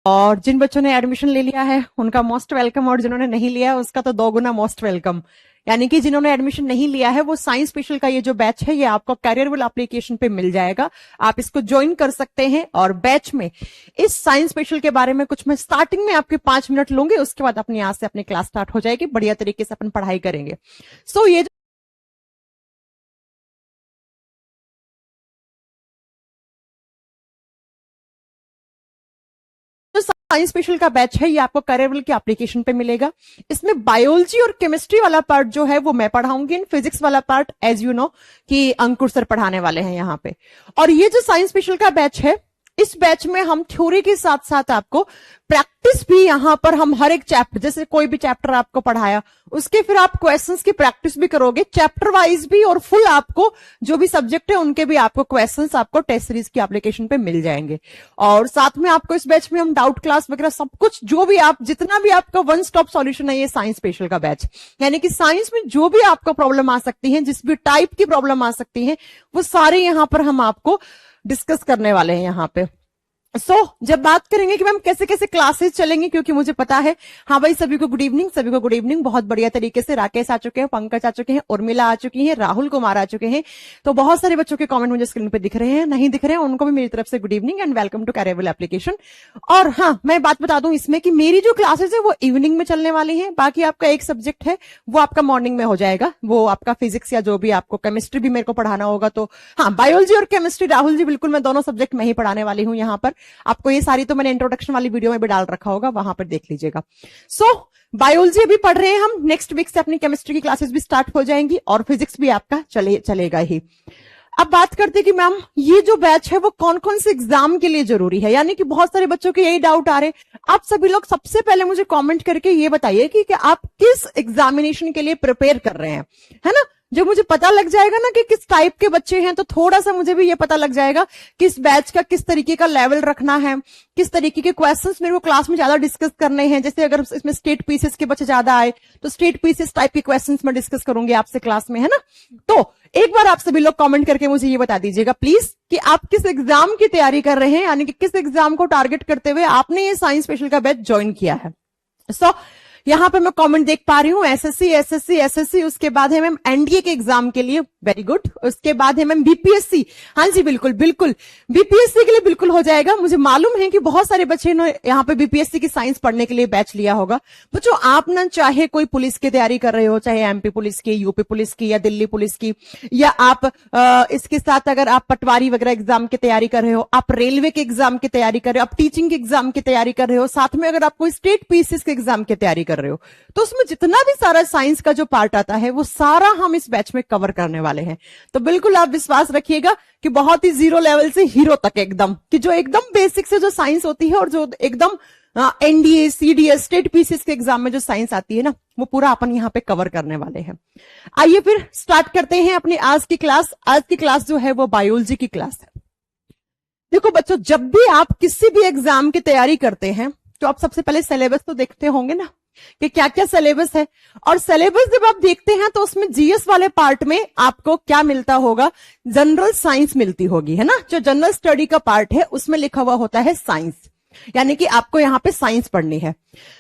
और जिन बच्चों ने एडमिशन ले लिया है उनका मोस्ट वेलकम, और जिन्होंने नहीं लिया उसका तो 2 गुना मोस्ट वेलकम। यानी कि जिन्होंने एडमिशन नहीं लिया है वो साइंस स्पेशल का ये जो बैच है ये आपको कैरियरबल एप्लीकेशन पे मिल जाएगा, आप इसको ज्वाइन कर सकते हैं। और बैच में इस साइंस स्पेशल के बारे में कुछ मैं स्टार्टिंग में आपके 5 मिनट लूंगी, उसके बाद अपने यहाँ से अपनी क्लास स्टार्ट हो जाएगी, बढ़िया तरीके से अपन पढ़ाई करेंगे। सो ये साइंस स्पेशल का बैच है ये आपको कैरियरबल की एप्लीकेशन पे मिलेगा। इसमें बायोलॉजी और केमिस्ट्री वाला पार्ट जो है वो मैं पढ़ाऊंगी, फिजिक्स वाला पार्ट एज यू नो कि अंकुर सर पढ़ाने वाले हैं यहाँ पे। और ये जो साइंस स्पेशल का बैच है इस बैच में हम थ्योरी के साथ साथ आपको प्रैक्टिस भी यहाँ पर हम हर एक चैप्टर, जैसे कोई भी चैप्टर आपको पढ़ाया उसके फिर आप क्वेश्चंस की प्रैक्टिस भी करोगे चैप्टर वाइज भी, और फुल आपको जो भी सब्जेक्ट है उनके भी आपको क्वेश्चंस आपको टेस्ट सीरीज की एप्लीकेशन पे मिल जाएंगे। और साथ में आपको इस बैच में हम डाउट क्लास वगैरह सब कुछ जो भी आप जितना भी आपका वन स्टॉप सॉल्यूशन है ये साइंस स्पेशल का बैच, यानी कि साइंस में जो भी आपको प्रॉब्लम आ सकती है, जिस भी टाइप की प्रॉब्लम आ सकती है वो सारे यहाँ पर हम आपको डिस्कस करने वाले हैं यहाँ पे। जब बात करेंगे कि मैम कैसे कैसे क्लासेस चलेंगी, क्योंकि मुझे पता है, हाँ भाई सभी को गुड इवनिंग, सभी को गुड इवनिंग। बहुत बढ़िया तरीके से राकेश आ चुके हैं, पंकज आ चुके हैं, उर्मिला आ चुकी है, राहुल कुमार आ चुके हैं। तो बहुत सारे बच्चों के कमेंट मुझे स्क्रीन पे दिख रहे हैं, नहीं दिख रहे हैं उनको भी मेरी तरफ से good evening and welcome to Careerable application. और हाँ मैं बात बता दूं इसमें कि मेरी जो क्लासेस है वो इवनिंग में चलने वाली है, बाकी आपका एक सब्जेक्ट है वो आपका मॉर्निंग में हो जाएगा, वो आपका फिजिक्स या जो भी आपको केमिस्ट्री भी मेरे को पढ़ाना होगा। तो हाँ बायोलॉजी और केमिस्ट्री राहुल जी बिल्कुल मैं दोनों सब्जेक्ट में ही पढ़ाने वाली हूँ यहाँ पर। आपको ये सारी तो मैंने इंट्रोडक्शन वाली वीडियो में भी डाल रखा होगा, वहां पर देख लीजिएगा। बायोलॉजी अभी पढ़ रहे हैं हम, नेक्स्ट वीक से अपनी केमिस्ट्री की क्लासेस भी स्टार्ट हो जाएंगी और फिजिक्स भी आपका चलेगा ही। अब बात करते हैं कि मैम ये जो बैच है वो कौन कौन से एग्जाम के लिए जरूरी है, यानी कि बहुत सारे बच्चों के यही डाउट आ रहे हैं। आप सभी लोग सबसे पहले मुझे कमेंट करके ये बताइए कि आप किस एग्जामिनेशन के लिए प्रिपेयर कर रहे हैं, है ना। जो मुझे पता लग जाएगा ना कि किस टाइप के बच्चे हैं, तो थोड़ा सा मुझे भी ये पता लग जाएगा कि इस बैच का किस तरीके का लेवल रखना है, किस तरीके के क्वेश्चंस मेरे को क्लास में ज्यादा डिस्कस करने हैं। जैसे अगर इसमें स्टेट पीसेस के बच्चे ज्यादा आए तो स्टेट पीसेस टाइप के क्वेश्चंस मैं डिस्कस करूंगी आपसे क्लास में, है ना। तो एक बार आप सभी लोग कमेंट करके मुझे ये बता दीजिएगा प्लीज कि आप किस एग्जाम की तैयारी कर रहे हैं, यानी कि किस एग्जाम को टारगेट करते हुए आपने ये साइंस स्पेशल का बैच ज्वाइन किया है। यहां पर मैं कमेंट देख पा रही हूँ एसएससी, उसके बाद है मैम एनडीए के एग्जाम के लिए, वेरी गुड। उसके बाद है मैम बीपीएससी, हाँ जी बिल्कुल बीपीएससी के लिए बिल्कुल हो जाएगा। मुझे मालूम है कि बहुत सारे बच्चे ने यहाँ पे बीपीएससी की साइंस पढ़ने के लिए बैच लिया होगा। बच्चों आप ना चाहे कोई पुलिस की तैयारी कर रहे हो, चाहे एमपी पुलिस की, यूपी पुलिस की या दिल्ली पुलिस की, या आप इसके साथ अगर आप पटवारी वगैरह एग्जाम की तैयारी कर रहे हो, आप रेलवे के एग्जाम की तैयारी कर रहे हो, आप टीचिंग के एग्जाम की तैयारी कर रहे हो, साथ में अगर आप कोई स्टेट पीसीएस के एग्जाम की तैयारी कर रहे हो, तो उसमें जितना भी सारा साइंस का जो पार्ट आता है वो सारा हम इस बैच में कवर करने वाले हैं। तो बिल्कुल आप विश्वास रखिएगा कि बहुत ही जीरो लेवल से हीरो तक एकदम, कि जो एकदम बेसिक से जो साइंस होती है और जो एकदम एनडीए सीडीएस स्टेट पीसीएस के एग्जाम में जो साइंस आती है ना, वो पूरा अपन यहाँ पे कवर करने वाले हैं। आइए फिर स्टार्ट करते हैं अपनी आज की क्लास। आज की क्लास जो है वो बायोलॉजी की क्लास है। देखो बच्चों, जब भी आप किसी भी एग्जाम की तैयारी करते हैं तो आप सबसे पहले सिलेबस तो देखते होंगे ना कि क्या क्या सिलेबस है। और सिलेबस जब आप देखते हैं तो उसमें जीएस वाले पार्ट में आपको क्या मिलता होगा, जनरल साइंस मिलती होगी, है ना। जो जनरल स्टडी का पार्ट है उसमें लिखा हुआ होता है साइंस, यानी कि आपको यहाँ पे साइंस पढ़नी है।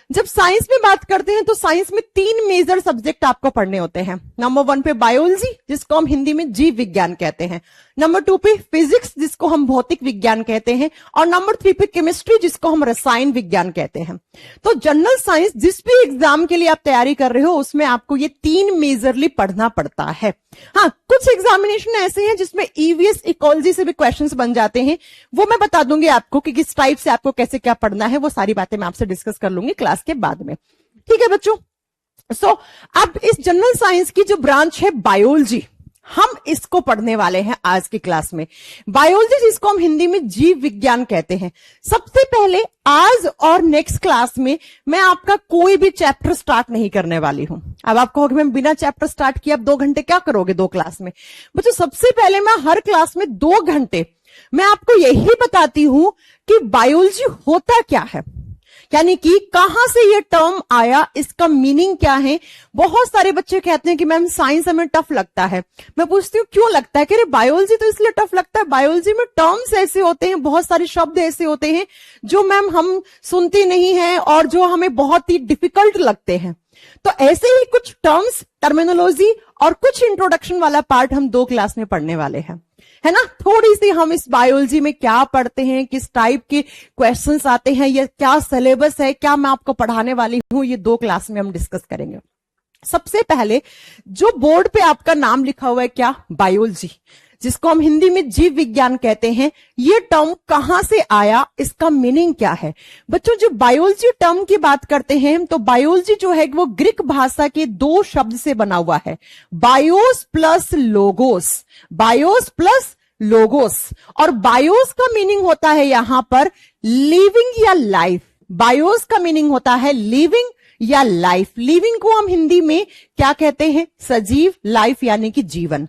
जब साइंस में बात करते हैं तो साइंस में 3 मेजर सब्जेक्ट आपको पढ़ने होते हैं। नंबर 1 पे बायोलॉजी, जिसको हम हिंदी में जीव विज्ञान कहते हैं। नंबर 2 पे फिजिक्स, जिसको हम भौतिक विज्ञान कहते हैं। और नंबर 3 पे केमिस्ट्री, जिसको हम रसायन विज्ञान कहते हैं। तो जनरल साइंस जिस भी एग्जाम के लिए आप तैयारी कर रहे हो उसमें आपको ये 3 मेजरली पढ़ना पड़ता है। हाँ, कुछ एग्जामिनेशन ऐसे हैं जिसमें ईवीएस इकोलॉजी से भी क्वेश्चंस बन जाते हैं, वो मैं बता दूंगी आपको कि किस टाइप से आपको कैसे क्या पढ़ना है, वो सारी बातें मैं आपसे डिस्कस कर लूंगी क्लास के बाद में, ठीक है बच्चों। अब इस जनरल साइंस की जो ब्रांच है बायोलॉजी, हम इसको पढ़ने वाले हैं आज की क्लास में। बायोलॉजी जिसको हम हिंदी में जीव विज्ञान कहते हैं। सबसे पहले आज और नेक्स्ट क्लास में मैं आपका कोई भी चैप्टर स्टार्ट नहीं करने वाली हूं। अब आप कहोगे मैं बिना चैप्टर स्टार्ट किए अब 2 घंटे क्या करोगे 2 क्लास में। बच्चों सबसे पहले मैं हर क्लास में 2 घंटे मैं आपको यही बताती हूं कि बायोलॉजी होता क्या है, यानी कि कहां से ये टर्म आया, इसका मीनिंग क्या है। बहुत सारे बच्चे कहते हैं कि मैम साइंस हमें टफ लगता है। मैं पूछती हूँ क्यों लगता है, कि अरे बायोलॉजी तो इसलिए टफ लगता है, बायोलॉजी में टर्म्स ऐसे होते हैं, बहुत सारे शब्द ऐसे होते हैं जो मैम हम सुनते नहीं है और जो हमें बहुत ही डिफिकल्ट लगते हैं। तो ऐसे ही कुछ टर्म्स, टर्मिनोलॉजी और कुछ इंट्रोडक्शन वाला पार्ट हम 2 क्लास में पढ़ने वाले हैं, है ना। थोड़ी सी हम इस बायोलॉजी में क्या पढ़ते हैं, किस टाइप के क्वेश्चंस आते हैं, ये क्या सिलेबस है, क्या मैं आपको पढ़ाने वाली हूं, ये 2 क्लास में हम डिस्कस करेंगे। सबसे पहले जो बोर्ड पे आपका नाम लिखा हुआ है क्या, बायोलॉजी, जिसको हम हिंदी में जीव विज्ञान कहते हैं, ये टर्म कहां से आया, इसका मीनिंग क्या है। बच्चों जो बायोलॉजी टर्म की बात करते हैं तो बायोलॉजी जो है वो ग्रीक भाषा के 2 शब्द से बना हुआ है, BIOS plus logos, BIOS plus logos. और बायोस का मीनिंग होता है यहां पर लिविंग या लाइफ। बायोस का मीनिंग होता है लिविंग या लाइफ। लिविंग को हम हिंदी में क्या कहते हैं, सजीव, लाइफ यानी कि जीवन।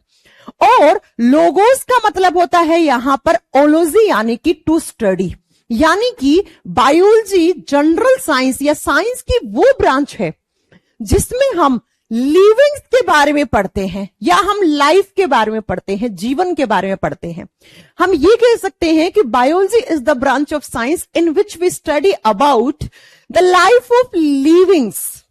और लोगोस का मतलब होता है यहां पर ओलॉजी यानी कि टू स्टडी, यानी कि बायोलॉजी जनरल साइंस या साइंस की वो ब्रांच है जिसमें हम लिविंग्स के बारे में पढ़ते हैं या हम लाइफ के बारे में पढ़ते हैं, जीवन के बारे में पढ़ते हैं। हम ये कह सकते हैं कि biology is the branch of science in which we study about the life of livings.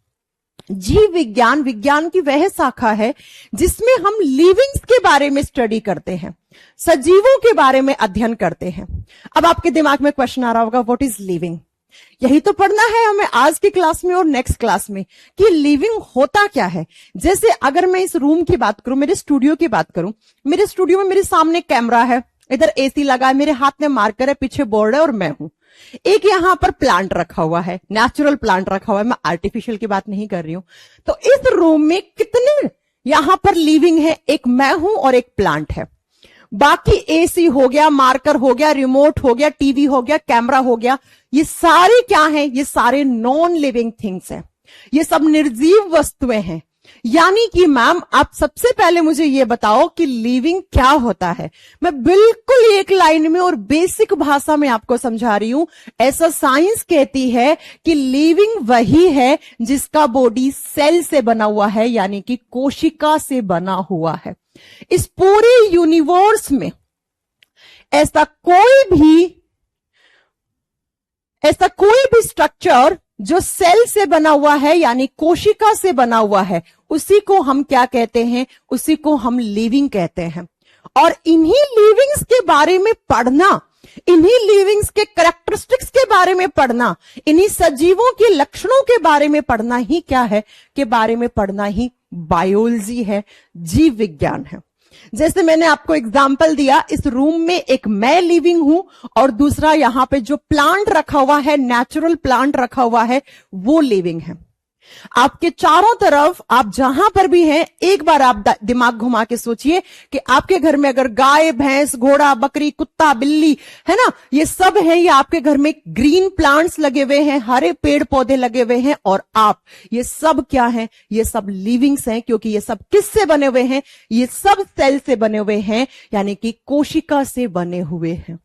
जीव विज्ञान विज्ञान की वह शाखा है जिसमें हम लिविंग्स के बारे में स्टडी करते हैं, सजीवों के बारे में अध्ययन करते हैं। अब आपके दिमाग में क्वेश्चन आ रहा होगा, व्हाट इज लिविंग। यही तो पढ़ना है हमें आज की क्लास में और नेक्स्ट क्लास में कि लिविंग होता क्या है। जैसे अगर मैं इस रूम की बात करूं, मेरे स्टूडियो की बात करूं, मेरे स्टूडियो में मेरे सामने कैमरा है, इधर एसी लगा है, मेरे हाथ में मार्कर है, पीछे बोर्ड है और मैं हूं। एक यहां पर प्लांट रखा हुआ है, नेचुरल प्लांट रखा हुआ है, मैं आर्टिफिशियल की बात नहीं कर रही हूं। तो इस रूम में कितने यहां पर लिविंग है, एक मैं हूं और एक प्लांट है। बाकी एसी हो गया, मार्कर हो गया, रिमोट हो गया, टीवी हो गया, कैमरा हो गया, ये सारे क्या हैं, ये सारे नॉन लिविंग थिंग्स हैं, ये सब निर्जीव वस्तुएं हैं। यानी कि मैम आप सबसे पहले मुझे ये बताओ कि लिविंग क्या होता है। मैं बिल्कुल एक लाइन में और बेसिक भाषा में आपको समझा रही हूं। ऐसा साइंस कहती है कि लिविंग वही है जिसका बॉडी सेल से बना हुआ है, यानी कि कोशिका से बना हुआ है। इस पूरे यूनिवर्स में ऐसा कोई भी स्ट्रक्चर जो सेल से बना हुआ है यानी कोशिका से बना हुआ है, उसी को हम क्या कहते हैं, उसी को हम लिविंग कहते हैं। और इन्हीं लिविंग्स के बारे में पढ़ना, इन्हीं लिविंग्स के कैरेक्टरिस्टिक्स के बारे में पढ़ना, इन्हीं सजीवों के लक्षणों के बारे में पढ़ना ही क्या है, के बारे में पढ़ना ही बायोलॉजी है, जीव विज्ञान है। जैसे मैंने आपको एग्जाम्पल दिया, इस रूम में एक मैं लिविंग हूं और दूसरा यहां पे जो प्लांट रखा हुआ है, नेचुरल प्लांट रखा हुआ है, वो लिविंग है। आपके चारों तरफ आप जहां पर भी हैं, एक बार आप दिमाग घुमा के सोचिए कि आपके घर में अगर गाय, भैंस, घोड़ा, बकरी, कुत्ता, बिल्ली है ना, ये सब है, ये आपके घर में ग्रीन प्लांट्स लगे हुए हैं, हरे पेड़ पौधे लगे हुए हैं, और आप, ये सब क्या हैं, ये सब लिविंग्स हैं। क्योंकि ये सब किससे बने हुए हैं, ये सब सेल से बने हुए हैं, यानी कि कोशिका से बने हुए हैं।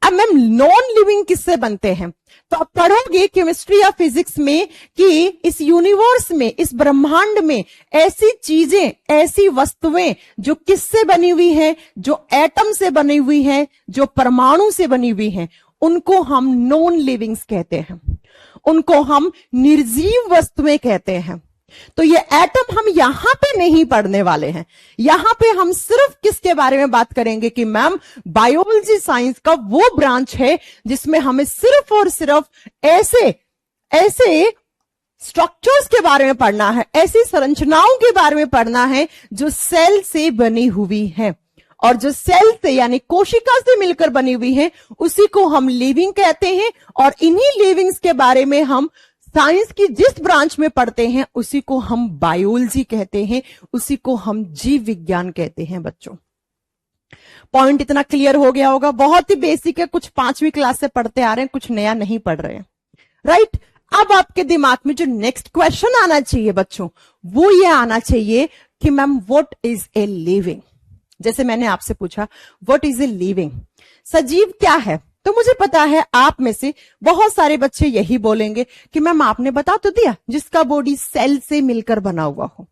अब मैम नॉन लिविंग किससे बनते हैं, तो आप पढ़ोगे केमिस्ट्री या फिजिक्स में कि इस यूनिवर्स में, इस ब्रह्मांड में ऐसी चीजें, ऐसी वस्तुएं जो किससे बनी हुई हैं, जो एटम से बनी हुई हैं, जो परमाणु से बनी हुई हैं, उनको हम नॉन लिविंग्स कहते हैं, उनको हम निर्जीव वस्तुएं कहते हैं। तो ये एटम हम यहां पे नहीं पढ़ने वाले हैं। यहां पे हम सिर्फ किसके बारे में बात करेंगे कि मैम बायोलॉजी साइंस का वो ब्रांच है जिसमें हमें सिर्फ और सिर्फ ऐसे स्ट्रक्चर्स के बारे में पढ़ना है, ऐसी संरचनाओं के बारे में पढ़ना है जो सेल से बनी हुई है, और जो सेल से यानी कोशिका से मिलकर बनी हुई है उसी को हम लिविंग कहते हैं। और इन्हीं लिविंग्स के बारे में हम साइंस की जिस ब्रांच में पढ़ते हैं उसी को हम बायोलॉजी कहते हैं, उसी को हम जीव विज्ञान कहते हैं। बच्चों पॉइंट इतना क्लियर हो गया होगा, बहुत ही बेसिक है, कुछ 5वीं क्लास से पढ़ते आ रहे हैं, कुछ नया नहीं पढ़ रहे हैं, राइट। अब आपके दिमाग में जो नेक्स्ट क्वेश्चन आना चाहिए बच्चों, वो ये आना चाहिए कि ma'am what is a living. जैसे मैंने आपसे पूछा व्हाट इज ए लिविंग, सजीव क्या है, तो मुझे पता है आप में से बहुत सारे बच्चे यही बोलेंगे कि मैम आपने बता तो दिया, जिसका बॉडी सेल से मिलकर बना हुआ हो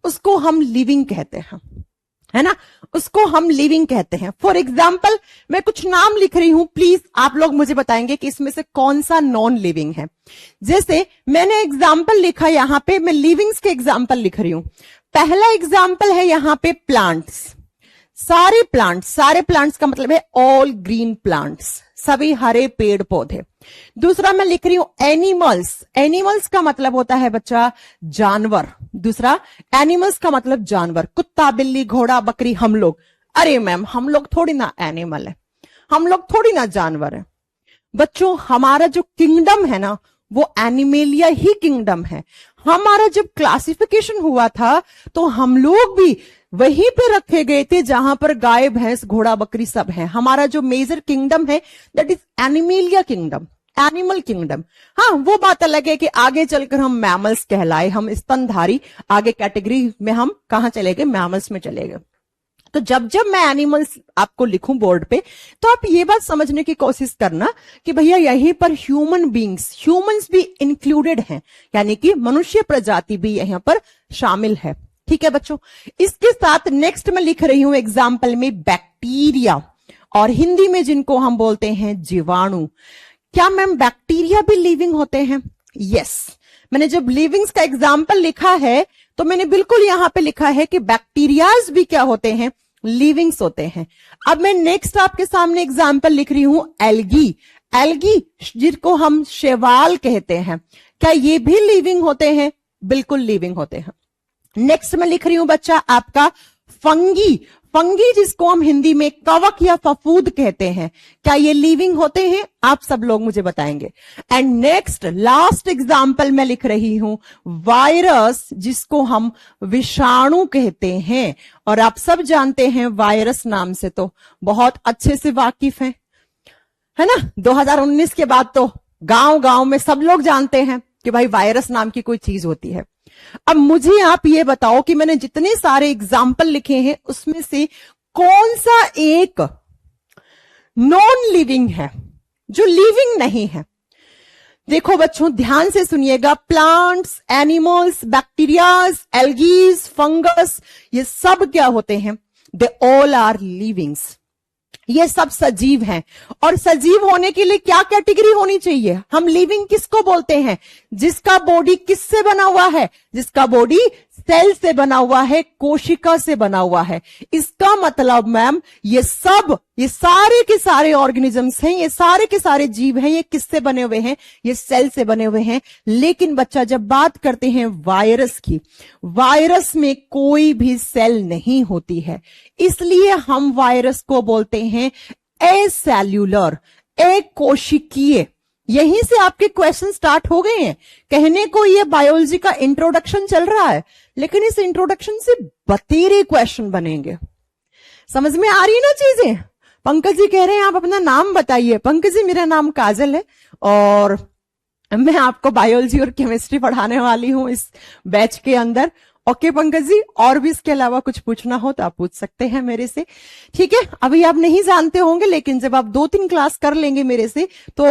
उसको हम लिविंग कहते हैं, है ना, उसको हम लिविंग कहते हैं। फॉर एग्जाम्पल मैं कुछ नाम लिख रही हूं, प्लीज आप लोग मुझे बताएंगे कि इसमें से कौन सा नॉन लिविंग है। जैसे मैंने एग्जाम्पल लिखा यहां पे, मैं लिविंग्स के एग्जाम्पल लिख रही हूं। पहला एग्जाम्पल है यहां पे प्लांट्स, सारे प्लांट्स का मतलब है ऑल ग्रीन प्लांट्स, सभी हरे पेड़ पौधे। दूसरा मैं लिख रही हूं एनिमल्स, एनिमल्स का मतलब होता है बच्चा जानवर। दूसरा एनिमल्स का मतलब जानवर, कुत्ता बिल्ली घोड़ा बकरी हम लोग। अरे मैम हम लोग थोड़ी ना एनिमल है, हम लोग थोड़ी ना जानवर है। बच्चों हमारा जो किंगडम है ना वो एनिमेलिया ही किंगडम है। हमारा जब क्लासिफिकेशन हुआ था तो हम लोग भी वहीं पे रखे गए थे जहां पर गाय भैंस घोड़ा बकरी सब है। हमारा जो मेजर किंगडम है that is animalia kingdom, animal kingdom. हाँ वो बात अलग है कि आगे चलकर हम मैमल्स कहलाए, हम स्तनधारी, आगे कैटेगरी में हम कहां चले गए, मैमल्स में चले गए। तो जब जब मैं एनिमल्स आपको लिखूं बोर्ड पे तो आप ये बात समझने की कोशिश करना कि भैया यहीं पर ह्यूमन बींग्स, ह्यूमंस भी इंक्लूडेड हैं, यानी कि मनुष्य प्रजाति भी यहां पर शामिल है। ठीक है बच्चों, इसके साथ नेक्स्ट मैं लिख रही हूं एग्जाम्पल में बैक्टीरिया, और हिंदी में जिनको हम बोलते हैं जीवाणु। क्या मैम बैक्टीरिया भी लिविंग होते हैं? यस, मैंने जब लिविंग्स का एग्जाम्पल लिखा है तो मैंने बिल्कुल यहां पे लिखा है कि बैक्टीरियाज भी क्या होते हैं, लिविंग्स होते हैं। अब मैं नेक्स्ट आपके सामने एग्जाम्पल लिख रही हूं एल्गी, एल्गी जिनको हम शैवाल कहते हैं, क्या ये भी लिविंग होते हैं? बिल्कुल लिविंग होते हैं। नेक्स्ट मैं लिख रही हूं बच्चा आपका फंगी, फंगी जिसको हम हिंदी में कवक या फफूद कहते हैं, क्या ये लिविंग होते हैं? आप सब लोग मुझे बताएंगे। एंड नेक्स्ट लास्ट एग्जाम्पल मैं लिख रही हूं वायरस, जिसको हम विषाणु कहते हैं, और आप सब जानते हैं वायरस नाम से तो बहुत अच्छे से वाकिफ हैं, है ना। 2019 के बाद तो गांव गांव में सब लोग जानते हैं कि भाई वायरस नाम की कोई चीज होती है। अब मुझे आप ये बताओ कि मैंने जितने सारे एग्जाम्पल लिखे हैं उसमें से कौन सा एक नॉन लिविंग है, जो लिविंग नहीं है? देखो बच्चों ध्यान से सुनिएगा, plants, animals, bacterias, algae, fungus, ये सब क्या होते हैं? दे ऑल आर लिविंग्स, ये सब सजीव हैं। और सजीव होने के लिए क्या कैटेगरी होनी चाहिए? हम लिविंग किसको बोलते हैं? जिसका बॉडी किससे बना हुआ है? जिसका बॉडी सेल से बना हुआ है, कोशिका से बना हुआ है। इसका मतलब मैम ये सारे के सारे ऑर्गेनिजम्स हैं, ये सारे के सारे जीव हैं, ये किससे बने हुए हैं? ये सेल से बने हुए हैं। लेकिन बच्चा जब बात करते हैं वायरस की, वायरस में कोई भी सेल नहीं होती है, इसलिए हम वायरस को बोलते हैं एसेल्यूलर, एक कोशिकीय। यहीं से आपके क्वेश्चन स्टार्ट हो गए हैं। कहने को ये बायोलॉजी का इंट्रोडक्शन चल रहा है, लेकिन इस इंट्रोडक्शन से बतेरे क्वेश्चन बनेंगे। समझ में आ रही है ना चीजें? पंकज जी कह रहे हैं आप अपना नाम बताइए। पंकज जी मेरा नाम काजल है और मैं आपको बायोलॉजी और केमिस्ट्री पढ़ाने वाली हूं इस बैच के अंदर। ओके पंकज जी, और भी इसके अलावा कुछ पूछना हो तो आप पूछ सकते हैं मेरे से। ठीक है, अभी आप नहीं जानते होंगे, लेकिन जब आप 2-3 क्लास कर लेंगे मेरे से तो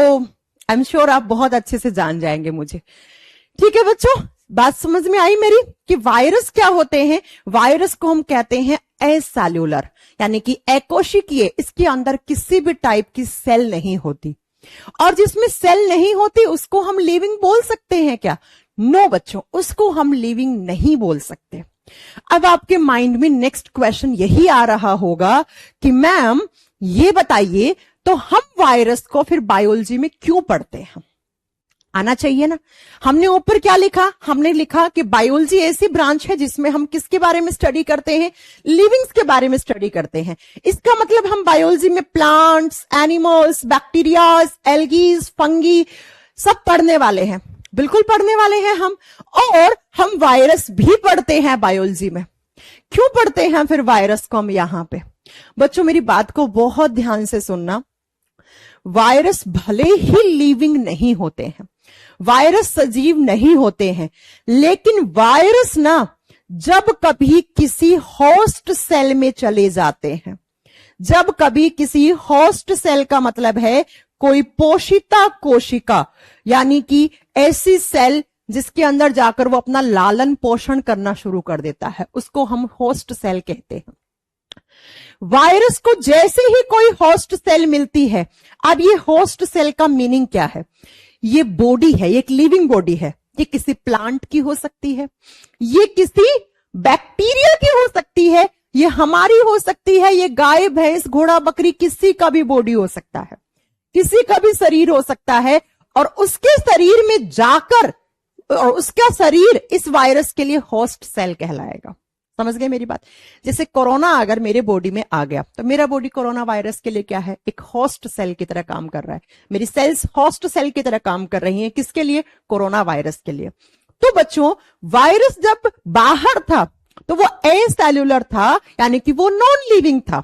आई एम श्योर आप बहुत अच्छे से जान जाएंगे मुझे। ठीक है बच्चों, बात समझ में आई मेरी कि वायरस क्या होते हैं? वायरस को हम कहते हैं एसेल्यूलर, यानी कि अकोशिकीय। इसके अंदर किसी भी टाइप की सेल नहीं होती, और जिसमें सेल नहीं होती उसको हम लिविंग बोल सकते हैं क्या? नो बच्चों, उसको हम लिविंग नहीं बोल सकते। अब आपके माइंड में नेक्स्ट क्वेश्चन यही आ रहा होगा कि मैम ये बताइए, तो हम वायरस को फिर बायोलॉजी में क्यों पढ़ते हैं? आना चाहिए ना। हमने ऊपर क्या लिखा? हमने लिखा कि बायोलॉजी ऐसी ब्रांच है जिसमें हम किसके बारे में स्टडी करते हैं? लिविंग्स के बारे में स्टडी करते हैं। इसका मतलब हम बायोलॉजी में plants, animals, bacterias, algae, fungi सब पढ़ने वाले हैं। बिल्कुल पढ़ने वाले हैं हम। और हम वायरस भी पढ़ते हैं बायोलॉजी में। क्यों पढ़ते हैं फिर वायरस को हम यहां पे? बच्चों मेरी बात को बहुत ध्यान से सुनना। वायरस भले ही लिविंग नहीं होते हैं, वायरस सजीव नहीं होते हैं, लेकिन वायरस ना जब कभी किसी होस्ट सेल में चले जाते हैं, जब कभी किसी होस्ट सेल का मतलब है कोई पोषिता कोशिका, यानी कि ऐसी सेल जिसके अंदर जाकर वो अपना लालन पोषण करना शुरू कर देता है, उसको हम होस्ट सेल कहते हैं। वायरस को जैसे ही कोई होस्ट सेल मिलती है, अब ये होस्ट सेल का मीनिंग क्या है? ये बॉडी है, ये एक लिविंग बॉडी है। ये किसी प्लांट की हो सकती है, ये किसी बैक्टीरिया की हो सकती है, ये हमारी हो सकती है, ये गाय भैंस घोड़ा बकरी किसी का भी बॉडी हो सकता है, किसी का भी शरीर हो सकता है। और उसके शरीर में जाकर और उसका शरीर इस वायरस के लिए होस्ट सेल कहलाएगा। समझ गए मेरी बात? जैसे कोरोना अगर मेरे बॉडी में आ गया तो मेरा बॉडी कोरोना वायरस के लिए क्या है? एक होस्ट सेल की तरह काम कर रहा है। मेरी सेल्स होस्ट सेल की तरह काम कर रही हैं। किसके लिए? कोरोना वायरस के लिए। तो बच्चों, वायरस जब बाहर था तो वो एसेल्युलर था, यानी कि वो नॉन लिविंग था,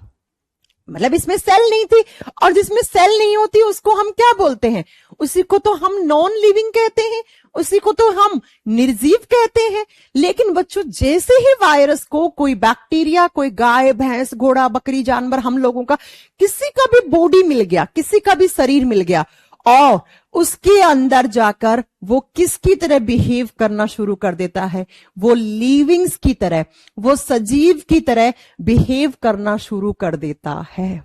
मतलब इसमें सेल नहीं थी। और जिसमें सेल नहीं होती उसको हम क्या बोलते हैं? उसी को तो हम नॉन लिविंग कहते हैं, उसी को तो हम निर्जीव कहते हैं। लेकिन बच्चों, जैसे ही वायरस को कोई बैक्टीरिया, कोई गाय भैंस घोड़ा बकरी जानवर, हम लोगों का किसी का भी बॉडी मिल गया, किसी का भी शरीर मिल गया, और उसके अंदर जाकर वो किसकी तरह बिहेव करना शुरू कर देता है? वो लिविंग्स की तरह, वो सजीव की तरह बिहेव करना शुरू कर देता है।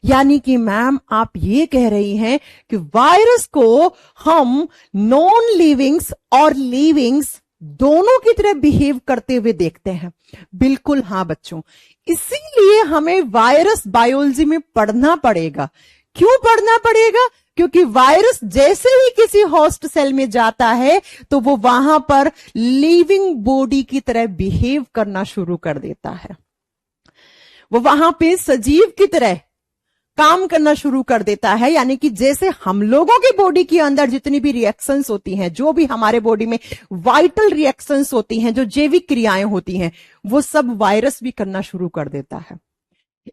यानी कि मैम आप ये कह रही हैं कि वायरस को हम नॉन लिविंग्स और लिविंग्स दोनों की तरह बिहेव करते हुए देखते हैं। बिल्कुल हाँ बच्चों, इसीलिए हमें वायरस बायोलॉजी में पढ़ना पड़ेगा। क्यों पढ़ना पड़ेगा? क्योंकि वायरस जैसे ही किसी होस्ट सेल में जाता है तो वो वहां पर लिविंग बॉडी की तरह बिहेव करना शुरू कर देता है। वो वहां पे सजीव की तरह काम करना शुरू कर देता है। यानी कि जैसे हम लोगों की बॉडी के अंदर जितनी भी रिएक्शंस होती हैं, जो भी हमारे बॉडी में वाइटल रिएक्शंस होती हैं, जो जैविक क्रियाएं होती हैं, वो सब वायरस भी करना शुरू कर देता है।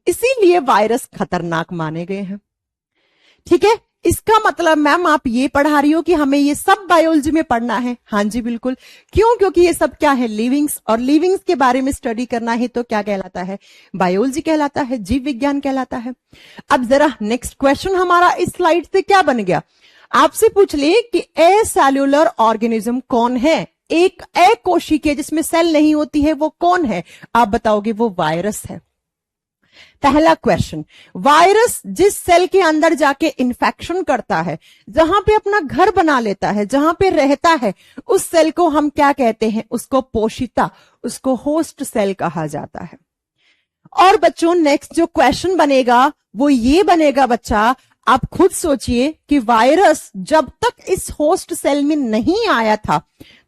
इसीलिए वायरस खतरनाक माने गए हैं। ठीक है, इसका मतलब मैम आप ये पढ़ा रही हो कि हमें ये सब बायोलॉजी में पढ़ना है? हाँ जी बिल्कुल। क्यों? क्योंकि ये सब क्या है? लिविंग्स। और लिविंग्स के बारे में स्टडी करना है तो क्या कहलाता है? बायोलॉजी कहलाता है, जीव विज्ञान कहलाता है। अब जरा नेक्स्ट क्वेश्चन हमारा इस स्लाइड से क्या बन गया? आपसे पूछ ले कि एसेल्युलर ऑर्गेनिज्म कौन है? एक अकोशिकीय जिसमें सेल नहीं होती है वो कौन है? आप बताओगे वो वायरस है। पहला क्वेश्चन, वायरस जिस सेल के अंदर जाके इन्फेक्शन करता है, जहां पे अपना घर बना लेता है, जहां पे रहता है, उस सेल को हम क्या कहते हैं? उसको पोषिता, उसको होस्ट सेल कहा जाता है। और बच्चों, नेक्स्ट जो क्वेश्चन बनेगा वो ये बनेगा बच्चा, आप खुद सोचिए कि वायरस जब तक इस होस्ट सेल में नहीं आया था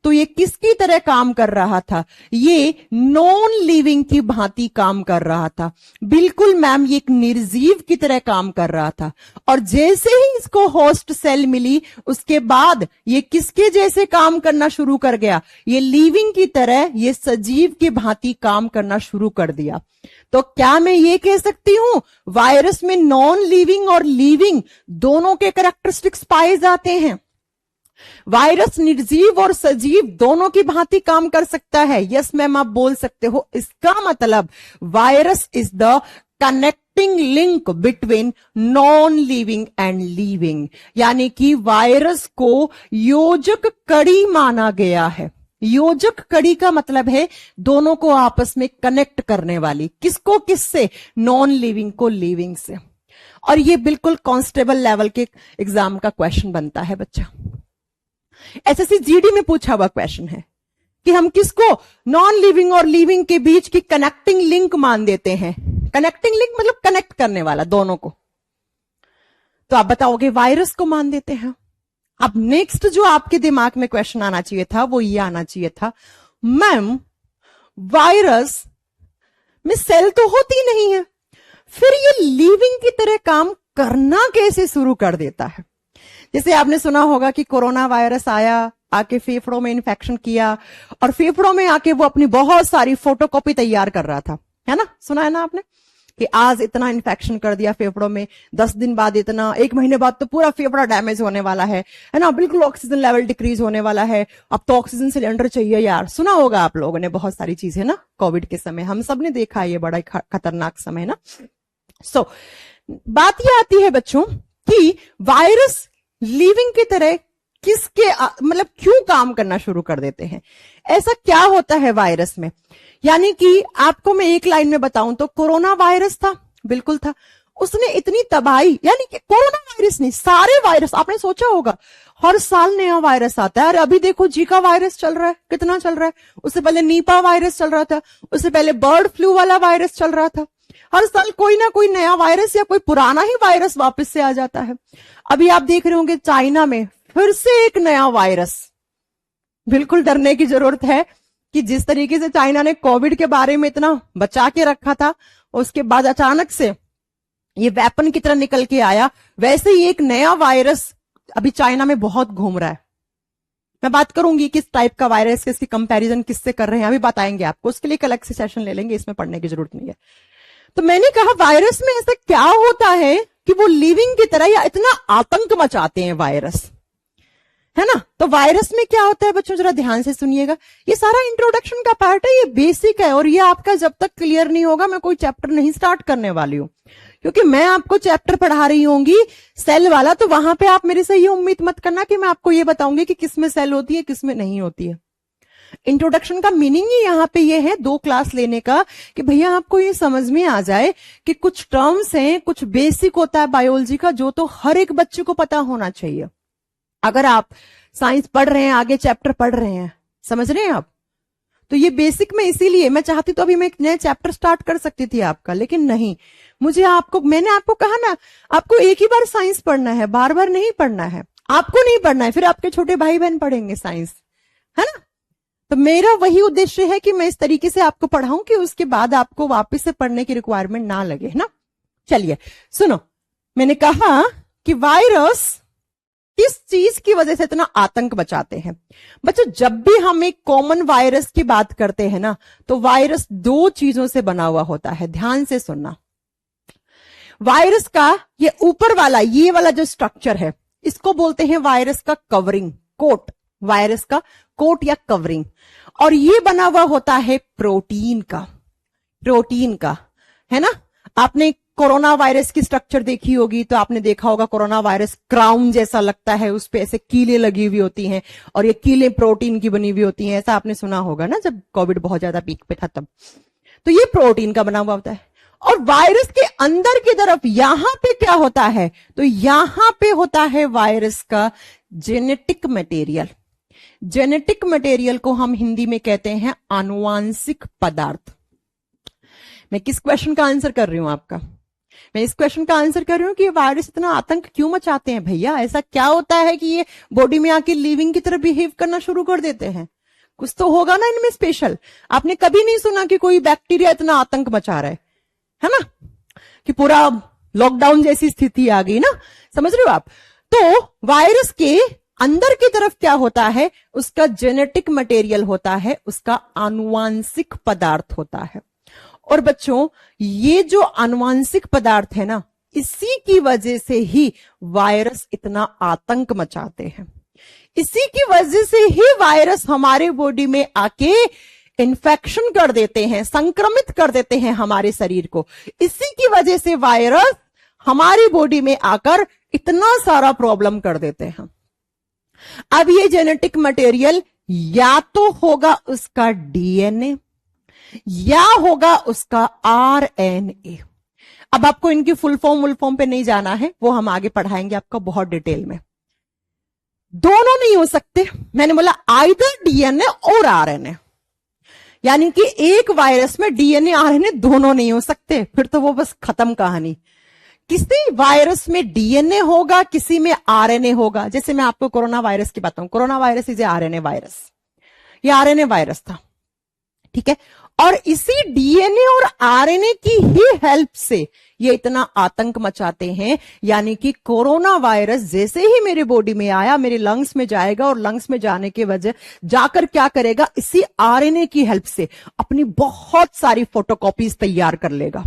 तो ये किसकी तरह काम कर रहा था? ये नॉन लिविंग की भांति काम कर रहा था। बिल्कुल मैम, ये एक निर्जीव की तरह काम कर रहा था। और जैसे ही इसको होस्ट सेल मिली, उसके बाद ये किसके जैसे काम करना शुरू कर गया? ये लिविंग की तरह, ये सजीव की भांति काम करना शुरू कर दिया। तो क्या मैं ये कह सकती हूं वायरस में नॉन लिविंग और लिविंग दोनों के कैरेक्टरिस्टिक्स पाए जाते हैं? वायरस निर्जीव और सजीव दोनों की भांति काम कर सकता है? यस मैम, आप बोल सकते हो। इसका मतलब virus is the connecting link between non living and living, यानी कि वायरस को योजक कड़ी माना गया है। योजक कड़ी का मतलब है दोनों को आपस में कनेक्ट करने वाली। किसको किससे? नॉन लिविंग को लिविंग से। और ये बिल्कुल कांस्टेबल लेवल के एग्जाम का क्वेश्चन बनता है बच्चा। एसएससी जीडी में पूछा हुआ क्वेश्चन है कि हम किसको नॉन लिविंग और लिविंग के बीच की कनेक्टिंग लिंक मान देते हैं? कनेक्टिंग लिंक मतलब कनेक्ट करने वाला दोनों को। तो आप बताओगे वायरस को मान देते हैं। अब नेक्स्ट जो आपके दिमाग में क्वेश्चन आना चाहिए था वो ये आना चाहिए था, मैम वायरस में सेल तो होती नहीं है, फिर ये लिविंग की तरह काम करना कैसे शुरू कर देता है? जैसे आपने सुना होगा कि कोरोना वायरस आया, आके फेफड़ों में इन्फेक्शन किया, और फेफड़ों में आके वो अपनी बहुत सारी फोटोकॉपी तैयार कर रहा था, है ना? सुना है ना आपने कि आज इतना इन्फेक्शन कर दिया फेफड़ों में, 10 दिन बाद इतना, 1 महीने बाद तो पूरा फेफड़ा डैमेज होने वाला है ना? बिल्कुल ऑक्सीजन लेवल डिक्रीज होने वाला है, अब तो ऑक्सीजन सिलेंडर चाहिए यार। सुना होगा आप लोगों ने बहुत सारी चीजें ना, कोविड के समय हम सब ने देखा, ये बड़ा खतरनाक समय ना। सो बात यह आती है बच्चों कि वायरस लिविंग की तरह किसके मतलब क्यों काम करना शुरू कर देते हैं, ऐसा क्या होता है वायरस में। यानी कि आपको मैं एक लाइन में बताऊं तो कोरोना वायरस था, बिल्कुल था, उसने इतनी तबाही, यानी कि कोरोना वायरस नहीं, सारे वायरस, आपने सोचा होगा हर साल नया वायरस आता है। अरे अभी देखो जीका वायरस चल रहा है, कितना चल रहा है, उससे पहले नीपा वायरस चल रहा था, उससे पहले बर्ड फ्लू वाला वायरस चल रहा था। हर साल कोई ना कोई नया वायरस या कोई पुराना ही वायरस वापस से आ जाता है। अभी आप देख रहे होंगे चाइना में फिर से एक नया वायरस। बिल्कुल डरने की जरूरत है कि जिस तरीके से चाइना ने कोविड के बारे में इतना बचा के रखा था, उसके बाद अचानक से ये वेपन की तरह निकल के आया, वैसे ही एक नया वायरस अभी चाइना में बहुत घूम रहा है। मैं बात करूंगी किस टाइप का वायरस, इसकी कंपैरिजन किससे कर रहे हैं, अभी बताएंगे आपको, उसके लिए एक अलग से सेशन ले लेंगे, इसमें पढ़ने की जरूरत नहीं है। तो मैंने कहा वायरस में ऐसा क्या होता है कि वो लिविंग की तरह या इतना आतंक मचाते हैं वायरस, है ना। तो वायरस में क्या होता है बच्चों, जरा ध्यान से सुनिएगा, ये सारा इंट्रोडक्शन का पार्ट है, ये बेसिक है, और ये आपका जब तक क्लियर नहीं होगा मैं कोई चैप्टर नहीं स्टार्ट करने वाली हूं, क्योंकि मैं आपको चैप्टर पढ़ा रही होंगी सेल वाला, तो वहां पे आप मेरे से ये उम्मीद मत करना कि मैं आपको ये बताऊंगी कि किसमें सेल होती है किसमें नहीं होती है। इंट्रोडक्शन का मीनिंग ही यहां पे ये है 2 क्लास लेने का, कि भैया आपको ये समझ में आ जाए कि कुछ टर्म्स हैं, कुछ बेसिक होता है बायोलॉजी का जो तो हर एक बच्चे को पता होना चाहिए। अगर आप साइंस पढ़ रहे हैं, आगे चैप्टर पढ़ रहे हैं, समझ रहे हैं आप, तो ये बेसिक में, इसीलिए मैं चाहती तो अभी मैं एक नया चैप्टर स्टार्ट कर सकती थी आपका, लेकिन नहीं, मैंने आपको कहा ना, आपको एक ही बार साइंस पढ़ना है, बार बार नहीं पढ़ना है, आपको नहीं पढ़ना है, फिर आपके छोटे भाई बहन पढ़ेंगे साइंस, है ना। तो मेरा वही उद्देश्य है कि मैं इस तरीके से आपको पढ़ाऊं कि उसके बाद आपको वापस से पढ़ने की रिक्वायरमेंट ना लगे, है ना। चलिए सुनो, मैंने कहा कि वायरस किस चीज की वजह से इतना आतंक मचाते हैं। बच्चों जब भी हम एक कॉमन वायरस की बात करते हैं ना, तो वायरस 2 चीजों से बना हुआ होता है, ध्यान से सुनना। वायरस का ये ऊपर वाला, ये वाला जो स्ट्रक्चर है, इसको बोलते हैं वायरस का कवरिंग, कोट, वायरस का कोट या कवरिंग, और ये बना हुआ होता है प्रोटीन का, है ना। आपने कोरोना वायरस की स्ट्रक्चर देखी होगी, तो आपने देखा होगा कोरोना वायरस क्राउन जैसा लगता है, उस पे ऐसे कीले लगी हुई होती हैं, और ये कीले प्रोटीन की बनी हुई होती हैं, ऐसा आपने सुना होगा ना, जब कोविड बहुत ज्यादा पीक पे था तब। तो ये प्रोटीन का बना हुआ होता है, और वायरस के अंदर की तरफ यहां पे क्या होता है, तो यहां पे होता है वायरस का जेनेटिक मटेरियल। जेनेटिक मटेरियल को हम हिंदी में कहते हैं आनुवांशिक पदार्थ। मैं किस क्वेश्चन का आंसर कर रही हूं आपका, मैं इस क्वेश्चन का आंसर कर रही हूं कि ये वायरस इतना आतंक क्यों मचाते हैं भैया, ऐसा क्या होता है कि ये बॉडी में आके लिविंग की तरह बिहेव करना शुरू कर देते हैं। कुछ तो होगा ना इनमें स्पेशल। आपने कभी नहीं सुना कि कोई बैक्टीरिया इतना आतंक मचा रहा है ना, कि पूरा लॉकडाउन जैसी स्थिति आ गई ना, समझ रहे हो आप। तो वायरस के अंदर की तरफ क्या होता है, उसका जेनेटिक मटेरियल होता है, उसका आनुवांशिक पदार्थ होता है। और बच्चों ये जो आनुवांशिक पदार्थ है ना, इसी की वजह से ही वायरस इतना आतंक मचाते हैं, इसी की वजह से ही वायरस हमारे बॉडी में आके इन्फेक्शन कर देते हैं, संक्रमित कर देते हैं हमारे शरीर को। इसी की वजह से वायरस हमारी बॉडी में आकर इतना सारा प्रॉब्लम कर देते हैं। अब ये जेनेटिक मटेरियल या तो होगा उसका डीएनए या होगा उसका आरएनए। अब आपको इनकी फुल फॉर्म पे नहीं जाना है, वो हम आगे पढ़ाएंगे आपको बहुत डिटेल में। दोनों नहीं हो सकते, मैंने बोला आइदर डीएनए और आरएनए, यानी कि एक वायरस में डीएनए आरएनए दोनों नहीं हो सकते, फिर तो वो बस खत्म कहानी। किसी वायरस में डीएनए होगा, किसी में आरएनए होगा। जैसे मैं आपको कोरोना वायरस की बताऊं, corona virus is RNA virus, ये आरएनए वायरस था, ठीक है। और इसी डीएनए और आरएनए की ही हेल्प से ये इतना आतंक मचाते हैं। यानी कि कोरोना वायरस जैसे ही मेरे बॉडी में आया, मेरे लंग्स में जाएगा, और लंग्स में जाने के वजह जाकर क्या करेगा, इसी आरएनए की हेल्प से अपनी बहुत सारी फोटोकॉपीज तैयार कर लेगा,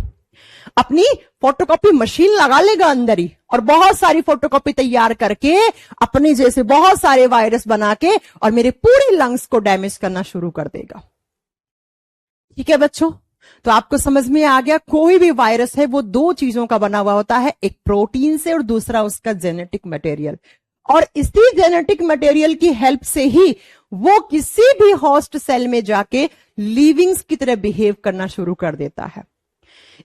अपनी फोटोकॉपी मशीन लगा लेगा अंदर ही, और बहुत सारी फोटोकॉपी तैयार करके अपने जैसे बहुत सारे वायरस बना के और मेरे पूरे लंग्स को डैमेज करना शुरू कर देगा। ठीक है बच्चों, तो आपको समझ में आ गया, कोई भी वायरस है वो दो चीजों का बना हुआ होता है, एक प्रोटीन से और दूसरा उसका जेनेटिक मटेरियल। और इसी जेनेटिक मटेरियल की हेल्प से ही वो किसी भी होस्ट सेल में जाके लिविंग्स की तरह बिहेव करना शुरू कर देता है।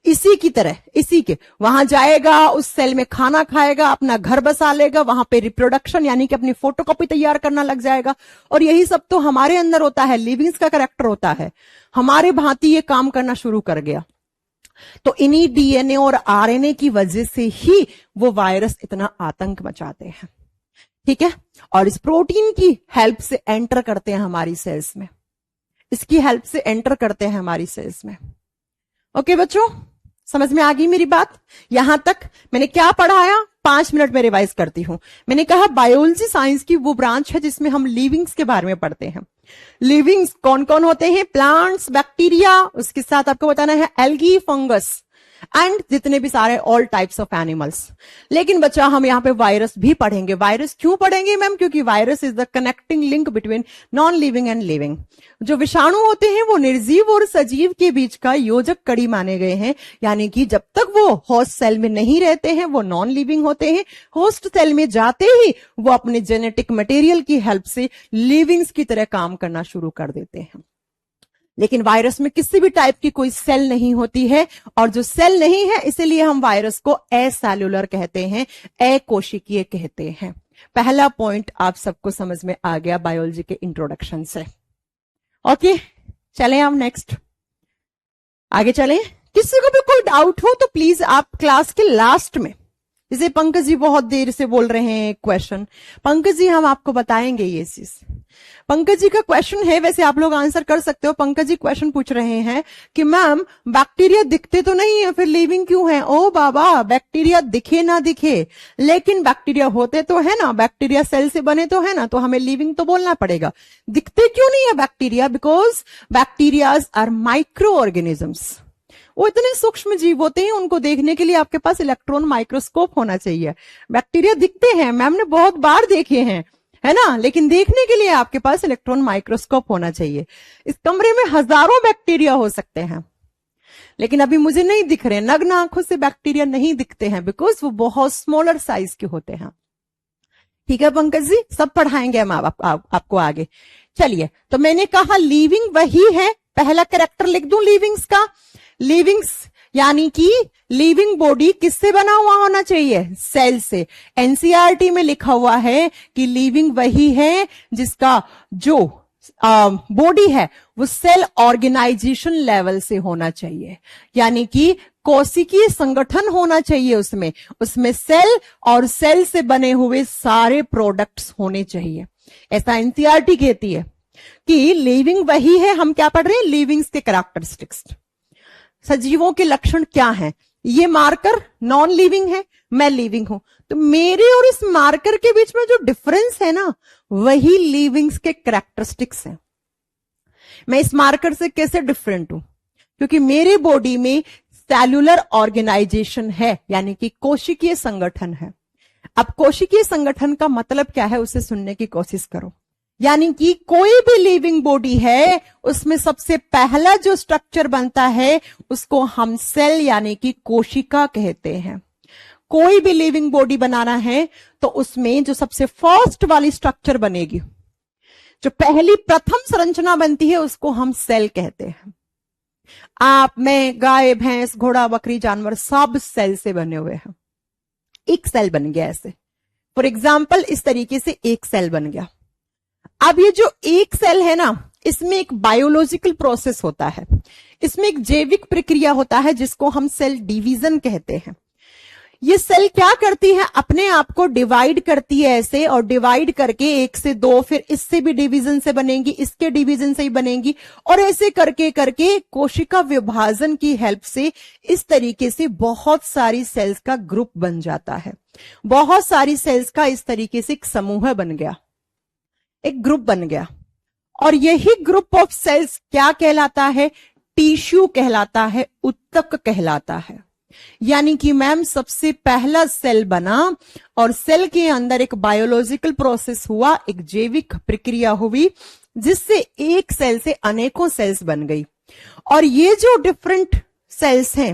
इसी की तरह, इसी के वहां जाएगा, उस सेल में खाना खाएगा, अपना घर बसा लेगा, वहां पे रिप्रोडक्शन यानी कि अपनी फोटोकॉपी तैयार करना लग जाएगा। और यही सब तो हमारे अंदर होता है, लिविंग्स का कैरेक्टर होता है, हमारे भांति ये काम करना शुरू कर गया। तो इन्हीं डीएनए और आरएनए की वजह से ही वो वायरस इतना आतंक मचाते हैं, ठीक है। और इस प्रोटीन की हेल्प से एंटर करते हैं हमारी सेल्स में, इसकी हेल्प से एंटर करते हैं हमारी सेल्स में। ओके बच्चों, समझ में आ गई मेरी बात? यहां तक मैंने क्या पढ़ाया, 5 मिनट में रिवाइज करती हूं। मैंने कहा बायोलॉजी साइंस की वो ब्रांच है जिसमें हम लिविंग्स के बारे में पढ़ते हैं। लिविंग्स कौन कौन होते हैं? प्लांट्स, बैक्टीरिया, उसके साथ आपको बताना है एल्गी, फंगस एंड जितने भी सारे ऑल टाइप्स ऑफ एनिमल्स। लेकिन बच्चा हम यहाँ पे वायरस भी पढ़ेंगे। वायरस क्यों पढ़ेंगे मैम? क्योंकि virus is the connecting link between non living and living. जो विषाणु होते हैं वो निर्जीव और सजीव के बीच का योजक कड़ी माने गए हैं, यानी कि जब तक वो होस्ट सेल में नहीं रहते हैं वो नॉन लिविंग होते हैं, होस्ट सेल में जाते ही वो अपने जेनेटिक मटेरियल की हेल्प से लिविंग्स की तरह काम करना शुरू कर देते हैं। लेकिन वायरस में किसी भी टाइप की कोई सेल नहीं होती है, और जो सेल नहीं है इसीलिए हम वायरस को एसेल्युलर कहते हैं, अकोशिकीय कहते हैं। पहला पॉइंट आप सबको समझ में आ गया बायोलॉजी के इंट्रोडक्शन से। ओके, चलें हम नेक्स्ट आगे चलें। किसी को भी कोई डाउट हो तो प्लीज आप क्लास के लास्ट में, जैसे पंकज जी बहुत देर से बोल रहे हैं क्वेश्चन, पंकज जी हम आपको बताएंगे ये चीज। पंकज जी का क्वेश्चन है, वैसे आप लोग आंसर कर सकते हो। पंकज जी क्वेश्चन पूछ रहे हैं कि मैम बैक्टीरिया दिखते तो नहीं है, फिर लिविंग क्यों है? ओ बाबा, बैक्टीरिया दिखे ना दिखे, लेकिन बैक्टीरिया होते तो है ना, बैक्टीरिया सेल से बने तो है ना, तो हमें लिविंग तो बोलना पड़ेगा। दिखते क्यों नहीं है bacteria? Because bacterias are micro organisms. वो इतने सूक्ष्म जीव होते हैं, उनको देखने के लिए आपके पास इलेक्ट्रॉन माइक्रोस्कोप होना चाहिए। बैक्टीरिया दिखते हैं, मैम ने बहुत बार देखे हैं, है ना, लेकिन देखने के लिए आपके पास इलेक्ट्रॉन माइक्रोस्कोप होना चाहिए। इस कमरे में हजारों बैक्टीरिया हो सकते हैं, लेकिन अभी मुझे नहीं दिख रहे, नग्न आंखों से बैक्टीरिया नहीं दिखते हैं, बिकॉज वो बहुत स्मॉलर साइज के होते हैं। ठीक है पंकज जी, सब पढ़ाएंगे हम आपको आगे। चलिए, तो मैंने कहा लिविंग वही है, पहला कैरेक्टर लिख दूं लिविंग्स का। लिविंग्स यानी कि लिविंग बॉडी किससे बना हुआ होना चाहिए? सेल से। एनसीईआरटी में लिखा हुआ है कि लिविंग वही है जिसका जो बॉडी है वो सेल ऑर्गेनाइजेशन लेवल से होना चाहिए, यानी कि कोशिकीय संगठन होना चाहिए उसमें सेल और सेल से बने हुए सारे प्रोडक्ट्स होने चाहिए। ऐसा एनसीईआरटी कहती है कि लिविंग वही है। हम क्या पढ़ रहे हैं? लिविंग्स के कैरेक्टरिस्टिक्स, सजीवों के लक्षण क्या हैं। ये मार्कर नॉन लिविंग है, मैं लिविंग हूं, तो मेरे और इस मार्कर के बीच में जो डिफरेंस है ना, वही लिविंग्स के कैरेक्टरिस्टिक्स हैं। मैं इस मार्कर से कैसे डिफरेंट हूं? क्योंकि मेरे बॉडी में सेल्यूलर ऑर्गेनाइजेशन है, यानी कि कोशिकीय संगठन है। अब कोशिकीय संगठन का मतलब क्या है, उसे सुनने की कोशिश करो। यानी कि कोई भी लिविंग बॉडी है, उसमें सबसे पहला जो स्ट्रक्चर बनता है उसको हम सेल यानी कि कोशिका कहते हैं। कोई भी लिविंग बॉडी बनाना है तो उसमें जो सबसे फर्स्ट वाली स्ट्रक्चर बनेगी, जो पहली प्रथम संरचना बनती है, उसको हम सेल कहते हैं। आप, मैं, गाय, भैंस, घोड़ा, बकरी, जानवर सब सेल से बने हुए हैं। एक सेल बन गया ऐसे, फॉर एग्जाम्पल इस तरीके से एक सेल बन गया। अब ये जो एक सेल है ना, इसमें एक बायोलॉजिकल प्रोसेस होता है, इसमें एक जैविक प्रक्रिया होता है जिसको हम सेल डिवीजन कहते हैं। ये सेल क्या करती है? अपने आप को डिवाइड करती है ऐसे, और डिवाइड करके 1 से 2, फिर इससे भी डिवीजन से बनेंगी, इसके डिवीजन से ही बनेंगी, और ऐसे करके करके कोशिका विभाजन की हेल्प से इस तरीके से बहुत सारी सेल्स का ग्रुप बन जाता है। बहुत सारी सेल्स का इस तरीके से एक समूह बन गया, एक ग्रुप बन गया। और यही ग्रुप ऑफ सेल्स क्या कहलाता है? टिश्यू कहलाता है, उत्तक कहलाता है। यानी कि मैम सबसे पहला सेल बना और सेल के अंदर एक बायोलॉजिकल प्रोसेस हुआ, एक जैविक प्रक्रिया हुई, जिससे एक सेल से अनेकों सेल्स बन गई। और ये जो डिफरेंट सेल्स हैं,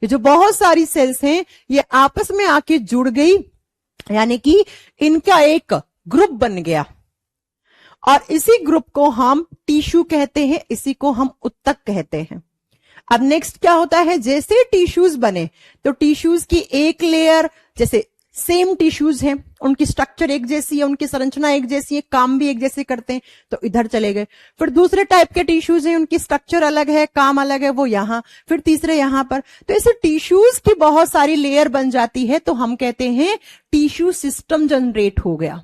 ये जो बहुत सारी सेल्स हैं, ये आपस में आके जुड़ गई, यानी कि इनका एक ग्रुप बन गया, और इसी ग्रुप को हम टिश्यू कहते हैं, इसी को हम उत्तक कहते हैं। अब नेक्स्ट क्या होता है, जैसे टिश्यूज बने तो टिश्यूज की एक लेयर, जैसे सेम टिश्यूज हैं, उनकी स्ट्रक्चर एक जैसी है, उनकी संरचना एक जैसी है, काम भी एक जैसे करते हैं, तो इधर चले गए। फिर दूसरे टाइप के टिश्यूज हैं, उनकी स्ट्रक्चर अलग है, काम अलग है, वो यहां, फिर तीसरे यहां पर। तो ऐसे टिश्यूज की बहुत सारी लेयर बन जाती है, तो हम कहते हैं टिश्यू सिस्टम जनरेट हो गया।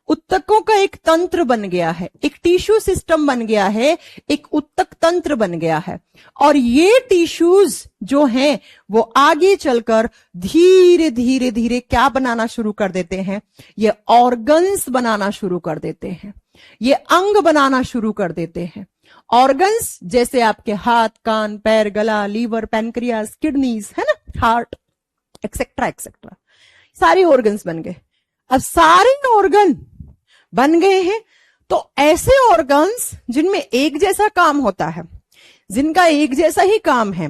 उत्तकों का एक तंत्र बन गया है, एक टिश्यू सिस्टम बन गया है, एक उत्तक तंत्र बन गया है। और ये टिश्यूज जो हैं वो आगे चलकर धीरे धीरे धीरे क्या बनाना शुरू कर देते हैं, ये ऑर्गन्स बनाना शुरू कर देते हैं, ये अंग बनाना शुरू कर देते हैं। ऑर्गन्स जैसे आपके हाथ, कान, पैर, गला, लीवर, पैनक्रियास, किडनीज, है ना, हार्ट, एक्सेट्रा एक्सेट्रा, सारे ऑर्गन्स बन गए। अब सारे ऑर्गन बन गए हैं, तो ऐसे ऑर्गन्स जिनमें एक जैसा काम होता है, जिनका एक जैसा ही काम है,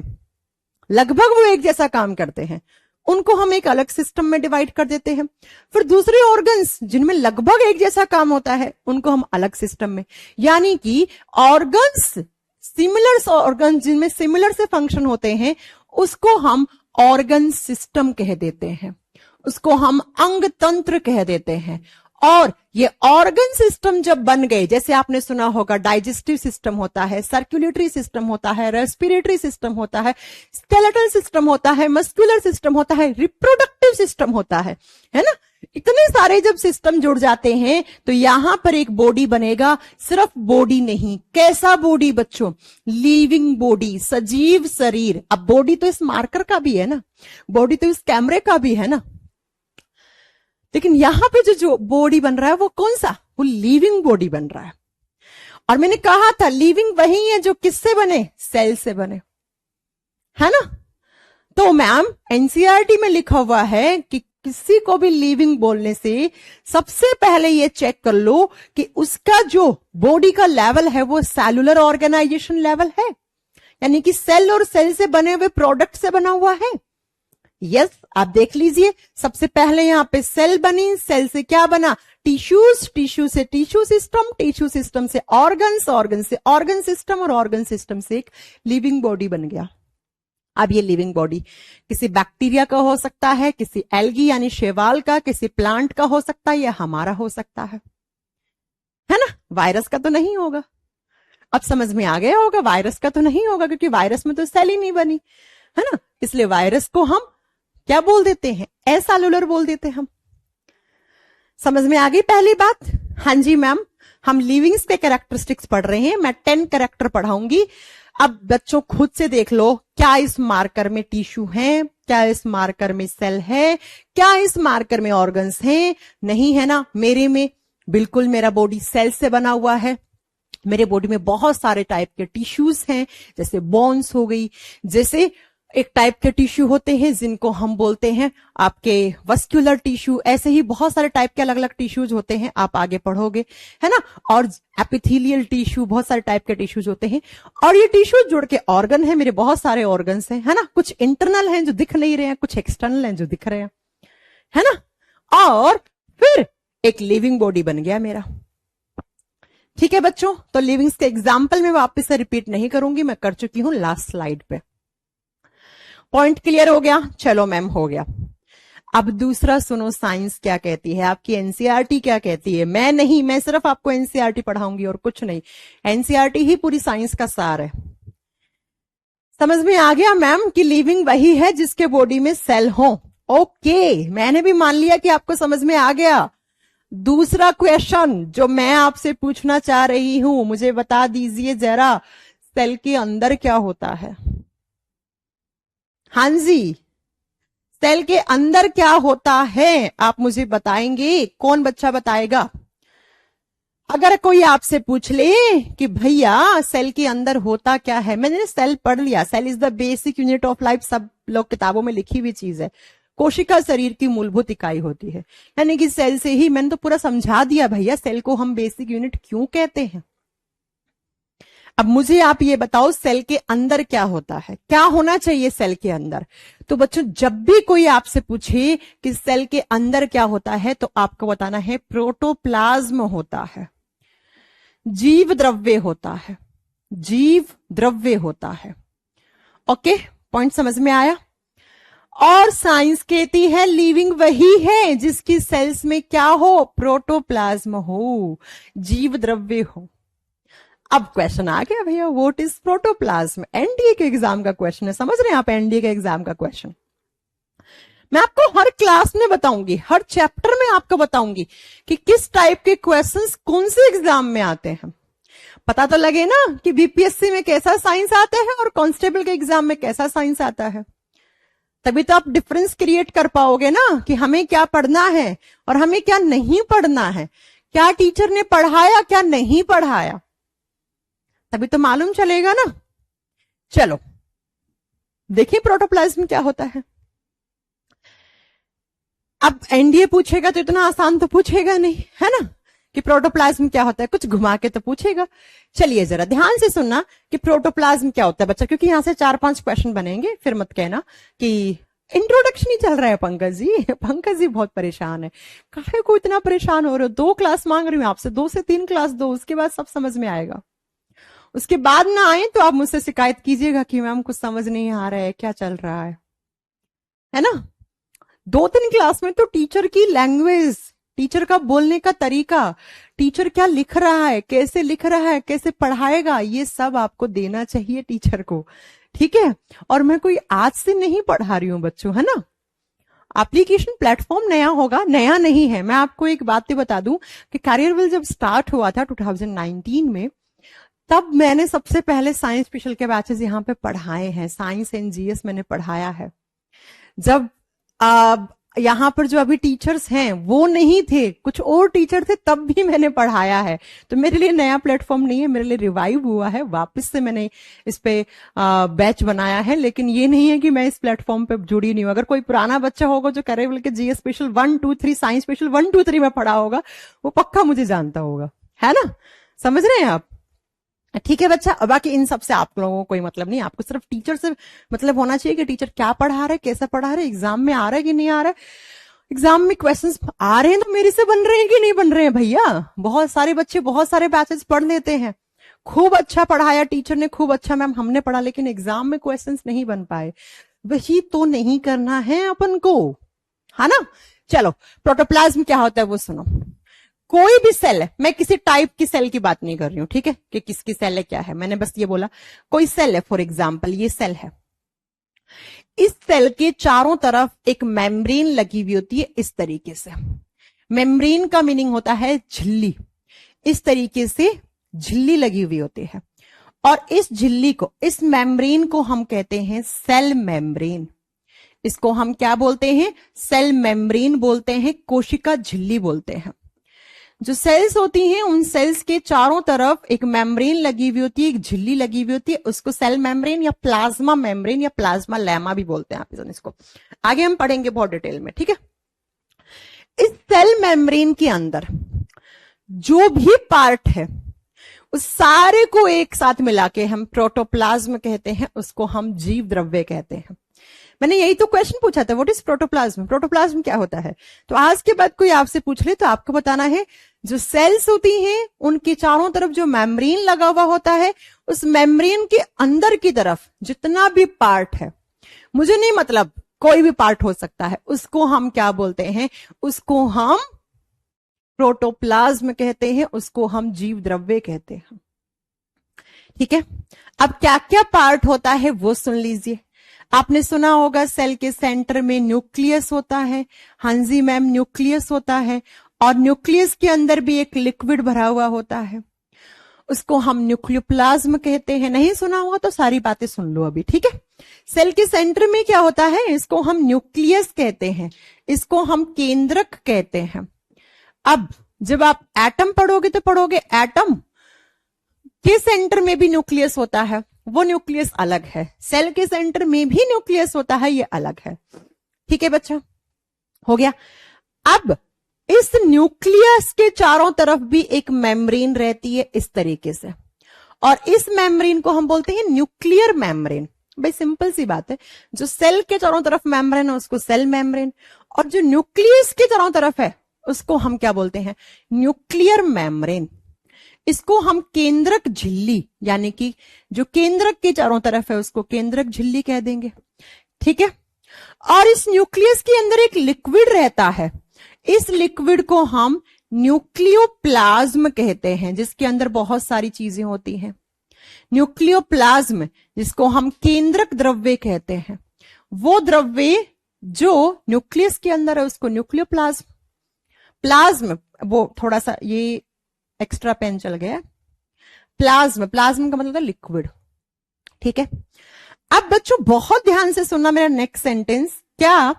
लगभग वो एक जैसा काम करते हैं, उनको हम एक अलग सिस्टम में डिवाइड कर देते हैं। फिर दूसरे ऑर्गन्स जिनमें लगभग एक जैसा काम होता है, उनको हम अलग सिस्टम में, यानी कि ऑर्गन्स, सिमिलर ऑर्गन जिनमें सिमिलर से फंक्शन होते हैं, उसको हम ऑर्गन सिस्टम कह देते हैं, उसको हम अंग तंत्र कह देते हैं। और ये ऑर्गन सिस्टम जब बन गए, जैसे आपने सुना होगा डाइजेस्टिव सिस्टम होता है, सर्कुलेटरी सिस्टम होता है, रेस्पिरेटरी सिस्टम होता है, स्केलेटल सिस्टम होता है, मस्कुलर सिस्टम होता है, रिप्रोडक्टिव सिस्टम होता है ना। इतने सारे जब सिस्टम जुड़ जाते हैं तो यहां पर एक बॉडी बनेगा। सिर्फ बॉडी नहीं, कैसा बॉडी बच्चों, लिविंग बॉडी, सजीव शरीर। अब बॉडी तो इस मार्कर का भी है ना, बॉडी तो इस कैमरे का भी है ना, लेकिन यहां पे जो बॉडी बन रहा है वो कौन सा, वो लिविंग बॉडी बन रहा है। और मैंने कहा था लिविंग वही है जो किससे बने, सेल से बने, है ना। तो मैम एनसीईआरटी में लिखा हुआ है कि किसी को भी लिविंग बोलने से सबसे पहले ये चेक कर लो कि उसका जो बॉडी का लेवल है वो सेलुलर ऑर्गेनाइजेशन लेवल है, यानी कि सेल और सेल से बने हुए प्रोडक्ट से बना हुआ है। यस, आप देख लीजिए, सबसे पहले यहां पे सेल बनी, सेल से क्या बना, टिश्यूज, टिश्यू से टिश्यू सिस्टम, टिश्यू सिस्टम से ऑर्गन्स, ऑर्गन से ऑर्गन सिस्टम, और ऑर्गन सिस्टम से एक लिविंग बॉडी बन गया। अब ये लिविंग बॉडी किसी बैक्टीरिया का हो सकता है, किसी एल्गी यानी शैवाल का, किसी प्लांट का हो सकता है, या हमारा हो सकता है ना। वायरस का तो नहीं होगा। अब समझ में आ गया होगा, वायरस का तो नहीं होगा, क्योंकि वायरस में तो सेल ही नहीं बनी, है ना। इसलिए वायरस को हम क्या बोल देते हैं, एसेलुलर बोल देते हैं हम। समझ में आ गई पहली बात। हाँ जी मैम, हम लिविंग्स के कैरेक्टरिस्टिक्स पढ़ रहे हैं, मैं 10 कैरेक्टर पढ़ाऊंगी। अब बच्चों खुद से देख लो, क्या इस मार्कर में टिश्यू है, क्या इस मार्कर में सेल है, क्या इस मार्कर में ऑर्गन्स हैं, नहीं है ना। मेरे में बिल्कुल, मेरा बॉडी सेल से बना हुआ है, मेरे बॉडी में बहुत सारे टाइप के टिश्यूज हैं, जैसे बोन्स हो गई, जैसे एक टाइप के टिश्यू होते हैं जिनको हम बोलते हैं आपके वस्कुलर टिश्यू, ऐसे ही बहुत सारे टाइप के अलग अलग टिश्यूज होते हैं, आप आगे पढ़ोगे, है ना। और एपिथेलियल टिश्यू, बहुत सारे टाइप के टिश्यूज होते हैं, और ये टिश्यू जुड़ के ऑर्गन है, मेरे बहुत सारे ऑर्गन्स हैं, है ना। कुछ इंटरनल हैं जो दिख नहीं रहे हैं, कुछ एक्सटर्नल हैं जो दिख रहे हैं, है ना। और फिर एक लिविंग बॉडी बन गया मेरा। ठीक है बच्चों, तो लिविंग्स के एग्जाम्पल में वापस से रिपीट नहीं करूंगी, मैं कर चुकी हूं लास्ट स्लाइड पे। पॉइंट क्लियर हो गया, चलो मैम हो गया। अब दूसरा सुनो, साइंस क्या कहती है, आपकी एनसीईआरटी क्या कहती है। मैं नहीं, मैं सिर्फ आपको एनसीईआरटी पढ़ाऊंगी और कुछ नहीं, एनसीईआरटी ही पूरी साइंस का सार है। समझ में आ गया मैम कि लिविंग वही है जिसके बॉडी में सेल हो। ओके, मैंने भी मान लिया कि आपको समझ में आ गया। दूसरा क्वेश्चन जो मैं आपसे पूछना चाह रही हूं, मुझे बता दीजिए जरा, सेल के अंदर क्या होता है। हाँ जी, सेल के अंदर क्या होता है आप मुझे बताएंगे, कौन बच्चा बताएगा। अगर कोई आपसे पूछ ले कि भैया सेल के अंदर होता क्या है, मैंने सेल पढ़ लिया, cell is the basic unit of life, सब लोग किताबों में लिखी हुई चीज है, कोशिका शरीर की मूलभूत इकाई होती है, यानी कि सेल से ही, मैंने तो पूरा समझा दिया भैया सेल को हम बेसिक यूनिट क्यों कहते हैं। अब मुझे आप ये बताओ सेल के अंदर क्या होता है, क्या होना चाहिए सेल के अंदर। तो बच्चों जब भी कोई आपसे पूछे कि सेल के अंदर क्या होता है तो आपको बताना है प्रोटोप्लाज्म होता है, जीव द्रव्य होता है, जीव द्रव्य होता है। ओके, पॉइंट समझ में आया। और साइंस कहती है लिविंग वही है जिसकी सेल्स में क्या हो, प्रोटोप्लाज्म हो, जीव द्रव्य हो। अब क्वेश्चन आ गया भैया, व्हाट इज प्रोटोप्लाज्म। एनडीए के एग्जाम का क्वेश्चन है, समझ रहे हैं आप, एनडीए के एग्जाम का क्वेश्चन। मैं आपको हर क्लास में बताऊंगी, हर चैप्टर में आपको बताऊंगी कि किस टाइप के क्वेश्चंस कौन से एग्जाम में आते हैं। पता तो लगे ना कि बीपीएससी में कैसा साइंस आता है और कांस्टेबल के एग्जाम में कैसा साइंस आता है। तभी तो आप डिफरेंस क्रिएट कर पाओगे ना कि हमें क्या पढ़ना है और हमें क्या नहीं पढ़ना है, क्या टीचर ने पढ़ाया क्या नहीं पढ़ाया, तभी तो मालूम चलेगा ना। चलो देखिए प्रोटोप्लाज्म क्या होता है। अब एनडीए पूछेगा तो इतना आसान तो पूछेगा नहीं, है ना, कि प्रोटोप्लाज्म क्या होता है, कुछ घुमा के तो पूछेगा। चलिए जरा ध्यान से सुनना कि प्रोटोप्लाज्म क्या होता है बच्चा, क्योंकि यहां से 4-5 क्वेश्चन बनेंगे, फिर मत कहना कि इंट्रोडक्शन ही चल रहा है पंकज जी। पंकज जी बहुत परेशान है, काहे को इतना परेशान हो रहे हो, 2 क्लास मांग रही हूं आपसे, 2 से 3 क्लास दो, उसके बाद सब समझ में आएगा। उसके बाद ना आए तो आप मुझसे शिकायत कीजिएगा कि मैम कुछ समझ नहीं आ रहा है, क्या चल रहा है ना। 2-3 क्लास में तो टीचर की लैंग्वेज, टीचर का बोलने का तरीका, टीचर क्या लिख रहा है, कैसे लिख रहा है, कैसे पढ़ाएगा, ये सब आपको देना चाहिए टीचर को, ठीक है। और मैं कोई आज से नहीं पढ़ा रही हूं बच्चों, है ना। एप्लीकेशन प्लेटफॉर्म नया होगा, नया नहीं है। मैं आपको एक बात बता दूं कि कैरियरविल जब स्टार्ट हुआ था 2019 में, तब मैंने सबसे पहले साइंस स्पेशल के बैचेस यहाँ पे पढ़ाए हैं, साइंस एंड जीएस मैंने पढ़ाया है। जब यहाँ पर जो अभी टीचर्स हैं वो नहीं थे, कुछ और टीचर थे, तब भी मैंने पढ़ाया है। तो मेरे लिए नया प्लेटफॉर्म नहीं है, मेरे लिए रिवाइव हुआ है, वापस से मैंने इस पे बैच बनाया है। लेकिन ये नहीं है कि मैं इस प्लेटफॉर्म पे जुड़ी नहीं हूं। अगर कोई पुराना बच्चा होगा जो कैरियरविल के जीएस स्पेशल 1, 2, 3, साइंस स्पेशल 1, 2, 3 में पढ़ा होगा, वो पक्का मुझे जानता होगा, है ना, समझ रहे हैं आप। ठीक है बच्चा, अब बाकी इन सब से आप लोगों को कोई मतलब नहीं, आपको सिर्फ टीचर से मतलब होना चाहिए कि टीचर क्या पढ़ा रहा है, कैसा पढ़ा रहा है, एग्जाम में आ रहा है कि नहीं आ रहा है। एग्जाम में क्वेश्चंस आ रहे हैं तो मेरे से बन रहे हैं कि नहीं बन रहे हैं भैया। बहुत सारे बच्चे बहुत सारे बैचेस पढ़ लेते हैं, खूब अच्छा पढ़ाया टीचर ने, खूब अच्छा मैम हमने पढ़ा, लेकिन एग्जाम में क्वेश्चंस नहीं बन पाए। वही तो नहीं करना है अपन को, है ना। चलो प्रोटोप्लाज्म क्या होता है वो सुनो। कोई भी सेल है, मैं किसी टाइप की सेल की बात नहीं कर रही हूं, ठीक है, कि किसकी सेल है क्या है, मैंने बस ये बोला कोई सेल है। फॉर एग्जाम्पल ये सेल है, इस सेल के चारों तरफ एक मेम्ब्रेन लगी हुई होती है इस तरीके से। मेम्ब्रेन का मीनिंग होता है झिल्ली, इस तरीके से झिल्ली लगी हुई होती है। और इस झिल्ली को, इस मेम्ब्रेन को हम कहते हैं सेल मेम्ब्रेन। इसको हम क्या बोलते हैं, सेल मेम्ब्रेन बोलते हैं, कोशिका झिल्ली बोलते हैं। जो सेल्स होती हैं उन सेल्स के चारों तरफ एक मेम्ब्रेन लगी हुई होती है, एक झिल्ली लगी हुई होती है, उसको सेल मेम्ब्रेन या प्लाज्मा मेम्ब्रेन या प्लाज्मा लेमा भी बोलते हैं आप इसको, आगे हम पढ़ेंगे बहुत डिटेल में, ठीक है। इस सेल मेम्ब्रेन के अंदर जो भी पार्ट है उस सारे को एक साथ मिला के हम प्रोटोप्लाज्म कहते हैं, उसको हम जीव द्रव्य कहते हैं। मैंने यही तो क्वेश्चन पूछा था, व्हाट इज प्रोटोप्लाज्म, प्रोटोप्लाज्म क्या होता है। तो आज के बाद कोई आपसे पूछ ले तो आपको बताना है जो सेल्स होती हैं उनके चारों तरफ जो मेम्ब्रेन लगा हुआ होता है, उस मेम्ब्रेन के अंदर की तरफ जितना भी पार्ट है, मुझे नहीं मतलब कोई भी पार्ट हो सकता है, उसको हम क्या बोलते हैं, उसको हम प्रोटोप्लाज्म कहते हैं, उसको हम जीव द्रव्य कहते हैं, ठीक है। अब क्या क्या पार्ट होता है वो सुन लीजिए। आपने सुना होगा सेल के सेंटर में न्यूक्लियस होता है, हांजी मैम न्यूक्लियस होता है, और न्यूक्लियस के अंदर भी एक लिक्विड भरा हुआ होता है, उसको हम न्यूक्लियोप्लाज्म कहते हैं। नहीं सुना होगा तो सारी बातें सुन लो अभी, ठीक है। सेल के सेंटर में क्या होता है, इसको हम न्यूक्लियस कहते हैं, इसको हम केंद्रक कहते हैं। अब जब आप एटम पढ़ोगे तो पढ़ोगे एटम के सेंटर में भी न्यूक्लियस होता है, वो न्यूक्लियस अलग है, सेल के सेंटर में भी न्यूक्लियस होता है, ये अलग है, ठीक है बच्चा, हो गया। अब इस न्यूक्लियस के चारों तरफ भी एक मेम्ब्रेन रहती है इस तरीके से, और इस मेम्ब्रेन को हम बोलते हैं न्यूक्लियर मेम्ब्रेन। भाई सिंपल सी बात है, जो सेल के चारों तरफ मेम्ब्रेन है उसको सेल मेम्ब्रेन, और जो न्यूक्लियस के चारों तरफ है उसको हम क्या बोलते हैं, न्यूक्लियर मेम्ब्रेन। इसको हम केंद्रक झिल्ली, यानी कि जो केंद्रक के चारों तरफ है उसको केंद्रक झिल्ली कह देंगे, ठीक है। और इस न्यूक्लियस के अंदर एक लिक्विड रहता है, इस लिक्विड को हम न्यूक्लियोप्लाज्म कहते हैं, जिसके अंदर बहुत सारी चीजें होती हैं। न्यूक्लियोप्लाज्म, जिसको हम केंद्रक द्रव्य कहते हैं, वो द्रव्य जो न्यूक्लियस के अंदर है उसको न्यूक्लियोप्लाज्म। प्लाज्म, वो थोड़ा सा ये एक्स्ट्रा पेन चल गया, प्लाज्म, प्लाज्म का मतलब है लिक्विड, ठीक है। अब बच्चों बहुत ध्यान से सुनना मेरा नेक्स्ट सेंटेंस, क्या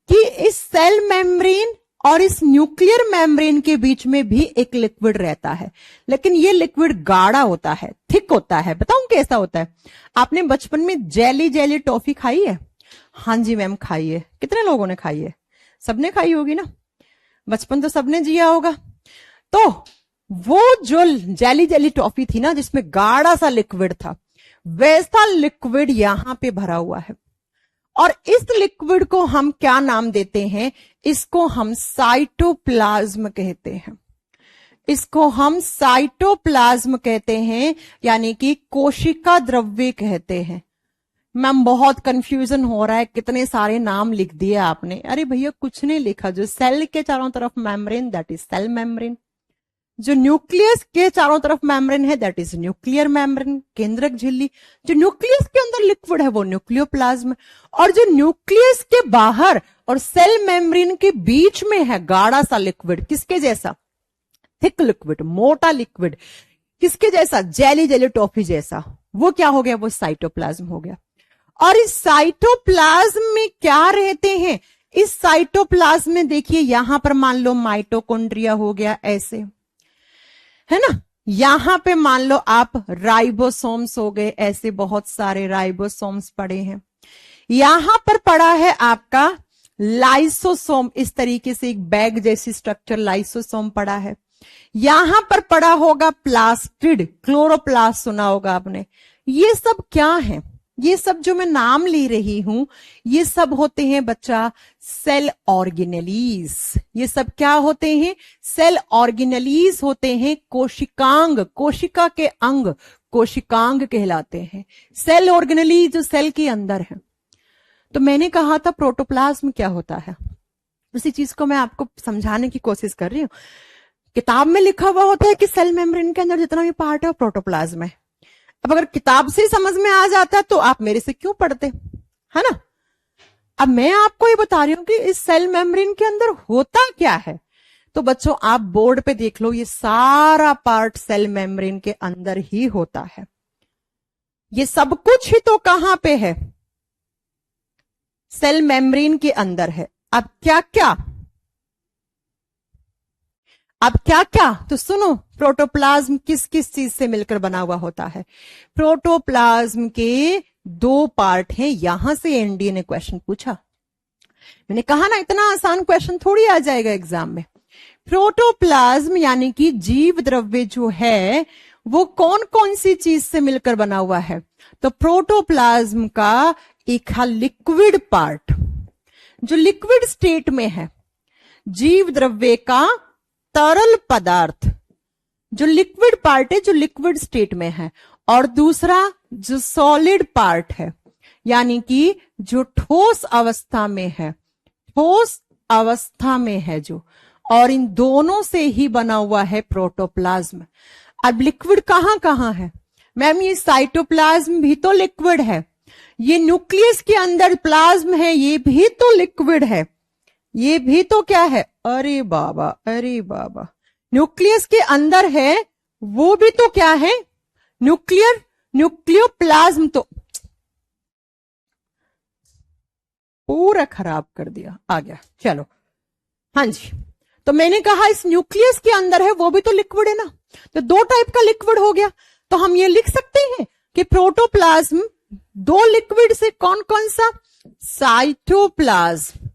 कि इस सेल मेम्ब्रेन और इस न्यूक्लियर मेम्ब्रेन के बीच में भी एक लिक्विड रहता है, लेकिन ये लिक्विड गाढ़ा होता है, थिक होता है। बताऊं कैसा होता है? आपने बचपन में जेली जेली टॉफी खाई है? हाँ जी मैम खाई है। कितने लोगों ने खाई है? सबने खाई होगी ना, बचपन तो सबने जिया होगा। तो वो जो जेली जेली टॉफी थी ना जिसमें गाढ़ा सा लिक्विड था, वैसा लिक्विड यहां पे भरा हुआ है, और इस लिक्विड को हम क्या नाम देते हैं? इसको हम साइटोप्लाज्म कहते हैं। इसको हम साइटोप्लाज्म कहते हैं, यानी कि कोशिका द्रव्य कहते हैं। मैम बहुत कंफ्यूजन हो रहा है, कितने सारे नाम लिख दिए आपने। अरे भैया कुछ नहीं लिखा, जो सेल के चारों तरफ membrane that is cell membrane, जो न्यूक्लियस के चारों तरफ मेम्ब्रेन है दैट इज न्यूक्लियर मेम्ब्रेन, केंद्रक झिल्ली। जो न्यूक्लियस के अंदर लिक्विड है वो न्यूक्लियोप्लाज्म, और जो न्यूक्लियस के बाहर और सेल मेम्ब्रेन के बीच में है गाढ़ा सा लिक्विड, किसके जैसा? थिक लिक्विड, मोटा लिक्विड, किसके जैसा? जेली जेली टॉफी जैसा। वो क्या हो गया? वो साइटोप्लाज्म हो गया। और इस साइटोप्लाज्म में क्या रहते हैं? इस साइटोप्लाज्म में देखिए यहां पर मान लो माइटोकॉन्ड्रिया हो गया, ऐसे है ना। यहां पे मान लो आप राइबोसोम्स हो गए, ऐसे बहुत सारे राइबोसोम्स पड़े हैं। यहां पर पड़ा है आपका लाइसोसोम, इस तरीके से एक बैग जैसी स्ट्रक्चर लाइसोसोम पड़ा है। यहां पर पड़ा होगा प्लास्टिड, क्लोरोप्लास्ट सुना होगा आपने। ये सब क्या है? ये सब जो मैं नाम ले रही हूं ये सब होते हैं बच्चा सेल ऑर्गेनेलीज। ये सब क्या होते हैं? सेल ऑर्गेनेलीज होते हैं। कोशिकांग, कोशिका के अंग कोशिकांग कहलाते हैं। सेल ऑर्गेनेलीज जो सेल के अंदर है। तो मैंने कहा था प्रोटोप्लाज्म क्या होता है, उसी चीज को मैं आपको समझाने की कोशिश कर रही हूं। किताब में लिखा हुआ होता है कि सेल मेम्ब्रेन के अंदर जितना भी पार्ट है वो प्रोटोप्लाज्म है। अब अगर किताब से समझ में आ जाता है तो आप मेरे से क्यों पढ़ते, है ना। अब मैं आपको ये बता रही हूं कि इस सेल मेम्ब्रेन के अंदर होता क्या है। तो बच्चों आप बोर्ड पे देख लो, ये सारा पार्ट सेल मेम्ब्रेन के अंदर ही होता है। ये सब कुछ ही तो कहां पे है? सेल मेम्ब्रेन के अंदर है। अब क्या क्या, अब क्या क्या, तो सुनो, प्रोटोप्लाज्म किस किस चीज से मिलकर बना हुआ होता है? प्रोटोप्लाज्म के दो पार्ट हैं। यहां से एनडीए ने क्वेश्चन पूछा, मैंने कहा ना इतना आसान क्वेश्चन थोड़ी आ जाएगा एग्जाम में। प्रोटोप्लाज्म यानी कि जीव द्रव्य जो है वो कौन कौन सी चीज से मिलकर बना हुआ है? तो प्रोटोप्लाज्म का एक है लिक्विड पार्ट, जो लिक्विड स्टेट में है, जीव द्रव्य का तरल पदार्थ जो लिक्विड पार्ट है, जो लिक्विड स्टेट में है। और दूसरा जो सॉलिड पार्ट है, यानी कि जो ठोस अवस्था में है, ठोस अवस्था में है जो, और इन दोनों से ही बना हुआ है प्रोटोप्लाज्म। अब लिक्विड कहां कहां है? मैम ये साइटोप्लाज्म भी तो लिक्विड है, ये न्यूक्लियस के अंदर प्लाज्म है ये भी तो लिक्विड है, ये भी तो क्या है? अरे बाबा, अरे बाबा, न्यूक्लियस के अंदर है वो भी तो क्या है? न्यूक्लियोप्लाज्म। तो पूरा खराब कर दिया, आ गया। चलो हाँ जी, तो मैंने कहा इस न्यूक्लियस के अंदर है वो भी तो लिक्विड है ना। तो दो टाइप का लिक्विड हो गया। तो हम ये लिख सकते हैं कि प्रोटोप्लाज्म दो लिक्विड से कौन कौन सा? Cytoplasm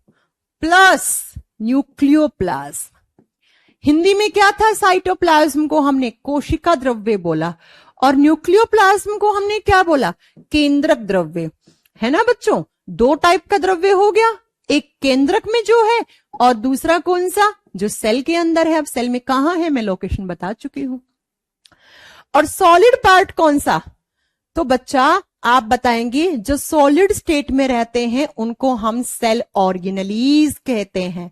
plus nucleoplasm. हिंदी में क्या था? साइटोप्लाज्म को हमने कोशिका द्रव्य बोला, और न्यूक्लियोप्लाज्म को हमने क्या बोला, केंद्रक द्रव्य, है ना बच्चों। दो टाइप का द्रव्य हो गया, एक केंद्रक में जो है और दूसरा कौन सा, जो सेल के अंदर है। अब सेल में कहां है मैं लोकेशन बता चुकी हूं। और सॉलिड पार्ट कौन सा, तो बच्चा आप बताएंगे जो सॉलिड स्टेट में रहते हैं उनको हम सेल ऑर्गेनेलीज कहते हैं,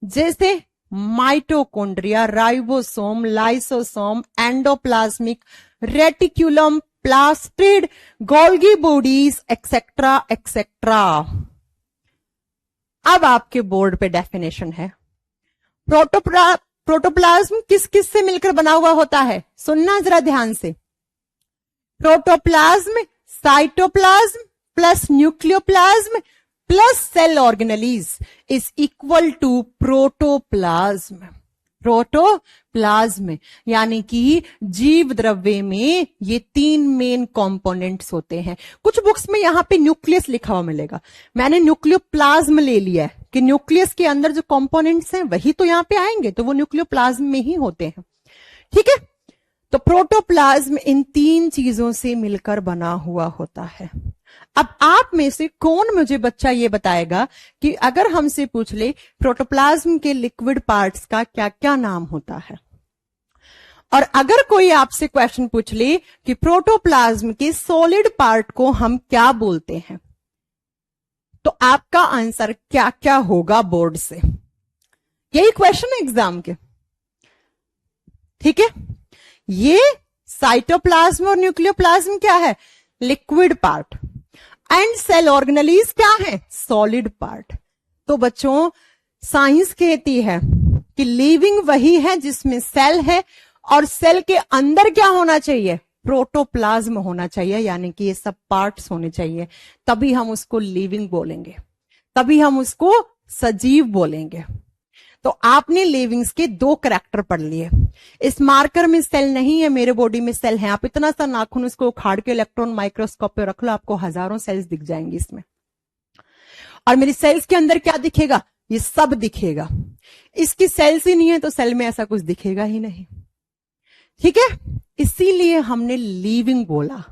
जैसे mitochondria, ribosome, lysosome, endoplasmic reticulum, plastid, Golgi bodies, etcetera etcetera. अब आपके बोर्ड पे डेफिनेशन है, प्रोटोप्लाज्म किस किस से मिलकर बना हुआ होता है, सुनना जरा ध्यान से। Protoplasm cytoplasm plus nucleoplasm plus cell organelles is equal to protoplasm. Protoplasm यानी कि जीव द्रव्य में ये तीन मेन कंपोनेंट्स होते हैं। कुछ बुक्स में यहां पे न्यूक्लियस लिखा हुआ मिलेगा, मैंने न्यूक्लियोप्लाज्म ले लिया है कि न्यूक्लियस के अंदर जो कंपोनेंट्स हैं वही तो यहां पे आएंगे, तो वो न्यूक्लियोप्लाज्म में ही होते हैं, ठीक है। तो प्रोटोप्लाज्म इन तीन चीजों से मिलकर बना हुआ होता है। अब आप में से कौन मुझे बच्चा ये बताएगा कि अगर हमसे पूछ ले प्रोटोप्लाज्म के लिक्विड पार्ट्स का क्या क्या नाम होता है, और अगर कोई आपसे क्वेश्चन पूछ ले कि प्रोटोप्लाज्म के सॉलिड पार्ट को हम क्या बोलते हैं, तो आपका आंसर क्या क्या होगा बोर्ड से। यही क्वेश्चन है एग्जाम के, ठीक है। ये साइटोप्लाज्म और न्यूक्लियोप्लाज्म क्या है, liquid part, and cell organelles क्या है, सॉलिड पार्ट। तो बच्चों साइंस कहती है कि लिविंग वही है जिसमें सेल है, और सेल के अंदर क्या होना चाहिए, प्रोटोप्लाज्म होना चाहिए, यानी कि ये सब पार्ट्स होने चाहिए, तभी हम उसको लिविंग बोलेंगे, तभी हम उसको सजीव बोलेंगे। तो आपने लिविंग्स के दो करैक्टर पढ़ लिए। इस मार्कर में सेल नहीं है, मेरे बॉडी में सेल है। आप इतना सा नाखून उसको उखाड़ के इलेक्ट्रॉन माइक्रोस्कोप पे रख लो, आपको हजारों सेल्स दिख जाएंगी इसमें। और मेरी सेल्स के अंदर क्या दिखेगा, ये सब दिखेगा। इसकी सेल्स ही नहीं है तो सेल में ऐसा कुछ दिखेगा ही नहीं, ठीक है। इसीलिए हमने लिविंग बोला,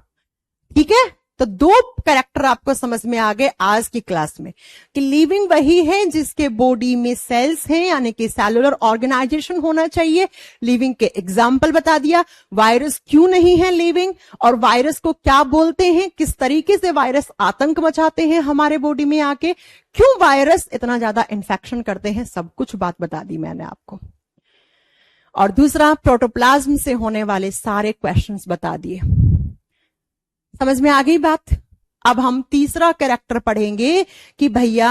ठीक है। तो दो कैरेक्टर आपको समझ में आ गए आज की क्लास में कि लिविंग वही है जिसके बॉडी में सेल्स हैं, यानी कि सेलुलर ऑर्गेनाइजेशन होना चाहिए। लिविंग के एग्जाम्पल बता दिया, वायरस क्यों नहीं है लिविंग, और वायरस को क्या बोलते हैं, किस तरीके से वायरस आतंक मचाते हैं हमारे बॉडी में आके, क्यों वायरस इतना ज्यादा इन्फेक्शन करते हैं, सब कुछ बात बता दी मैंने आपको। और दूसरा, प्रोटोप्लाज्म से होने वाले सारे क्वेश्चंस बता दिए। समझ में आ गई बात। अब हम तीसरा कैरेक्टर पढ़ेंगे कि भैया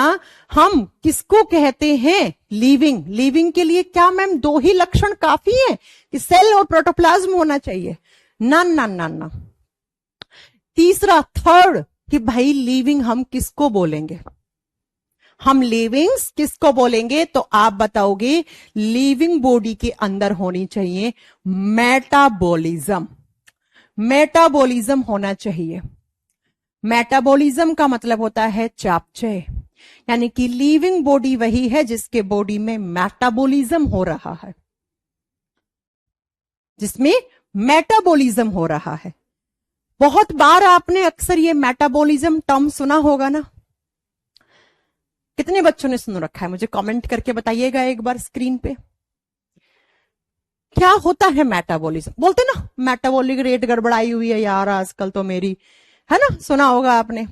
हम किसको कहते हैं लिविंग। लिविंग के लिए क्या मैम दो ही लक्षण काफी हैं कि सेल और प्रोटोप्लाज्म होना चाहिए, ना ना ना ना। तीसरा, थर्ड, कि भाई लिविंग हम किसको बोलेंगे, हम लिविंग्स किसको बोलेंगे, तो आप बताओगे लिविंग बॉडी के अंदर होनी चाहिए मेटाबॉलिज्म। मेटाबॉलिज्म होना चाहिए। मेटाबॉलिज्म का मतलब होता है चापचय, यानी कि लिविंग बॉडी वही है जिसके बॉडी में मेटाबॉलिज्म हो रहा है, जिसमें मेटाबॉलिज्म हो रहा है। बहुत बार आपने अक्सर ये मेटाबॉलिज्म टर्म सुना होगा ना। कितने बच्चों ने सुन रखा है मुझे कमेंट करके बताइएगा एक बार स्क्रीन पे। क्या होता है मेटाबॉलिज्म, बोलते ना मेटाबॉलिक रेट गड़बड़ाई हुई है यार आजकल तो मेरी, है ना, सुना होगा आपने।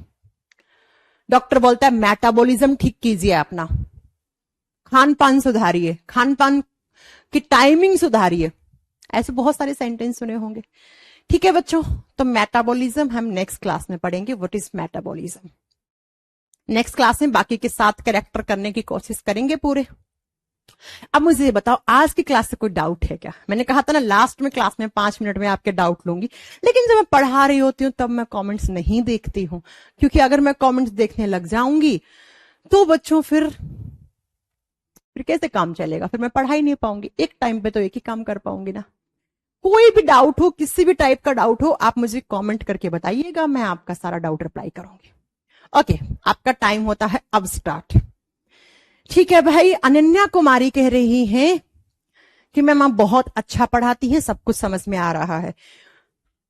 डॉक्टर बोलता है मेटाबॉलिज्म ठीक कीजिए अपना, खान पान सुधारिए, खान पान की टाइमिंग सुधारिए, ऐसे बहुत सारे सेंटेंस सुने होंगे। ठीक है बच्चों, तो मेटाबॉलिज्म हम नेक्स्ट क्लास में पढ़ेंगे, what is metabolism. Next class में बाकी के 7 कैरेक्टर करने की कोशिश करेंगे पूरे। अब मुझे बताओ आज की क्लास से कोई डाउट है क्या। मैंने कहा था ना लास्ट में क्लास में 5 मिनट में आपके डाउट लूंगी, लेकिन जब मैं पढ़ा रही होती हूँ तब मैं कमेंट्स नहीं देखती हूँ, क्योंकि अगर मैं कमेंट्स देखने लग जाऊंगी तो बच्चों फिर कैसे काम चलेगा, फिर मैं पढ़ा ही नहीं पाऊंगी। एक टाइम पे तो एक ही काम कर पाऊंगी ना। कोई भी डाउट हो, किसी भी टाइप का डाउट हो, आप मुझे कमेंट करके बताइएगा, मैं आपका सारा डाउट रिप्लाई करूंगी। ओके, आपका टाइम होता है अब स्टार्ट। ठीक है भाई, अनन्या कुमारी कह रही हैं कि मैम आप बहुत अच्छा पढ़ाती हैं, सब कुछ समझ में आ रहा है।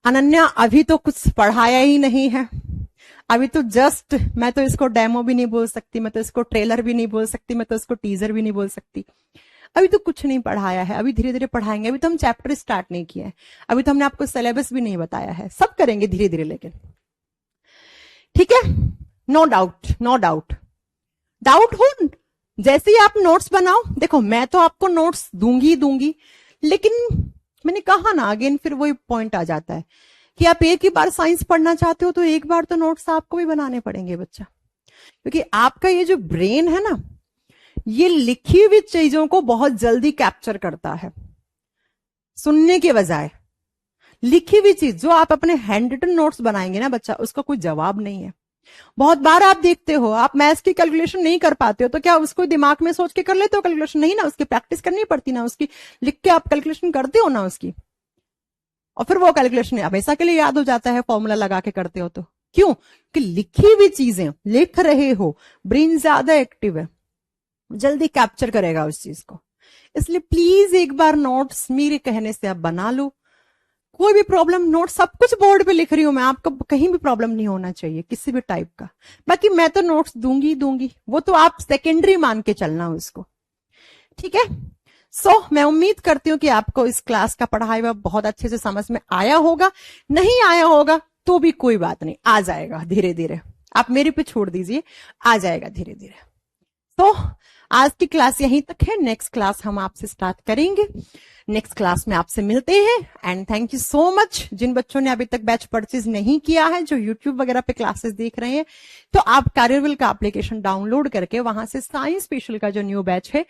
अनन्या अभी तो कुछ पढ़ाया ही नहीं है, अभी तो जस्ट, मैं तो इसको डेमो भी नहीं बोल सकती, मैं तो इसको ट्रेलर भी नहीं बोल सकती, मैं तो इसको टीजर भी नहीं बोल सकती। अभी तो कुछ नहीं पढ़ाया है, अभी धीरे धीरे पढ़ाएंगे, अभी तो हम चैप्टर स्टार्ट नहीं किए हैं, अभी तो हमने आपको सिलेबस भी नहीं बताया है, सब करेंगे धीरे धीरे लेकिन। ठीक है, no doubt, no doubt. Doubt हो, जैसे ही आप नोट्स बनाओ, देखो मैं तो आपको नोट्स दूंगी दूंगी, लेकिन मैंने कहा ना, अगेन फिर वही पॉइंट आ जाता है कि आप एक ही बार साइंस पढ़ना चाहते हो तो एक बार तो नोट्स आपको भी बनाने पड़ेंगे बच्चा, क्योंकि आपका ये जो ब्रेन है ना, ये लिखी हुई चीजों को बहुत जल्दी कैप्चर करता है, सुनने के बजाय। लिखी हुई चीज जो आप अपने हैंड रिटन नोट्स बनाएंगे ना बच्चा, उसका कोई जवाब नहीं है। बहुत बार आप देखते हो, आप मैथ्स की कैलकुलेशन नहीं कर पाते हो तो क्या उसको दिमाग में सोच के कर लेते हो कैलकुलेशन? नहीं ना, उसकी प्रैक्टिस करनी पड़ती ना, उसकी लिख के आप कैलकुलेशन करते हो ना उसकी, और फिर वो कैलकुलेशन हमेशा के लिए याद हो जाता है, फॉर्मूला लगा के करते हो तो। क्यों? कि लिखी हुई चीजें लिख रहे हो, ब्रेन ज्यादा एक्टिव है, जल्दी कैप्चर करेगा उस चीज को। इसलिए प्लीज एक बार नोट्स मेरे कहने से आप बना लो, कोई भी प्रॉब्लम, नोट सब कुछ बोर्ड पे लिख रही हूं मैं, आपको कहीं भी प्रॉब्लम नहीं होना चाहिए किसी भी टाइप का। बाकी मैं तो नोट्स दूंगी दूंगी, वो तो आप सेकेंडरी मान के चलना उसको। ठीक है। मैं उम्मीद करती हूँ कि आपको इस क्लास का पढ़ाई हुआ बहुत अच्छे से समझ में आया होगा। नहीं आया होगा तो भी कोई बात नहीं, आ जाएगा धीरे धीरे, आप मेरे पे छोड़ दीजिए, आ जाएगा धीरे धीरे। तो आज की क्लास यहीं तक है, नेक्स्ट क्लास हम आपसे स्टार्ट करेंगे, नेक्स्ट क्लास में आपसे मिलते हैं। And thank you so much जिन बच्चों ने अभी तक बैच परचेज नहीं किया है, जो यूट्यूब वगैरह पे क्लासेस देख रहे हैं, तो आप कैरियरविल का एप्लीकेशन डाउनलोड करके वहां से साइंस स्पेशल का जो न्यू बैच है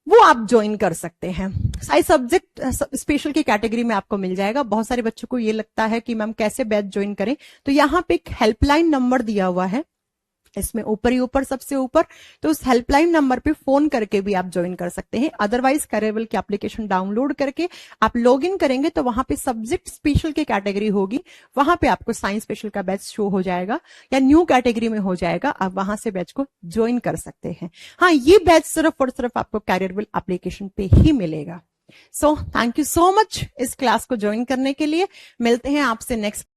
वो आप ज्वाइन कर सकते हैं। साइंस सब्जेक्ट स्पेशल की कैटेगरी में आपको मिल जाएगा। बहुत सारे बच्चों को ये लगता है कि मैम कैसे बैच ज्वाइन करें, तो यहाँ पे एक हेल्पलाइन नंबर दिया हुआ है, इसमें ऊपर ही ऊपर सबसे ऊपर, तो उस हेल्पलाइन नंबर पे फोन करके भी आप ज्वाइन कर सकते हैं। अदरवाइज कैरियरविल की एप्लीकेशन डाउनलोड करके आप लॉग इन करेंगे तो वहां पे सब्जेक्ट स्पेशल की कैटेगरी होगी, वहां पे आपको साइंस स्पेशल का बैच शो हो जाएगा या न्यू कैटेगरी में हो जाएगा, आप वहां से बैच को ज्वाइन कर सकते हैं। हाँ, ये बैच सिर्फ और सिर्फ आपको कैरियरविल एप्लीकेशन पे ही मिलेगा। थैंक यू सो मच इस क्लास को ज्वाइन करने के लिए। मिलते हैं आपसे नेक्स्ट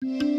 you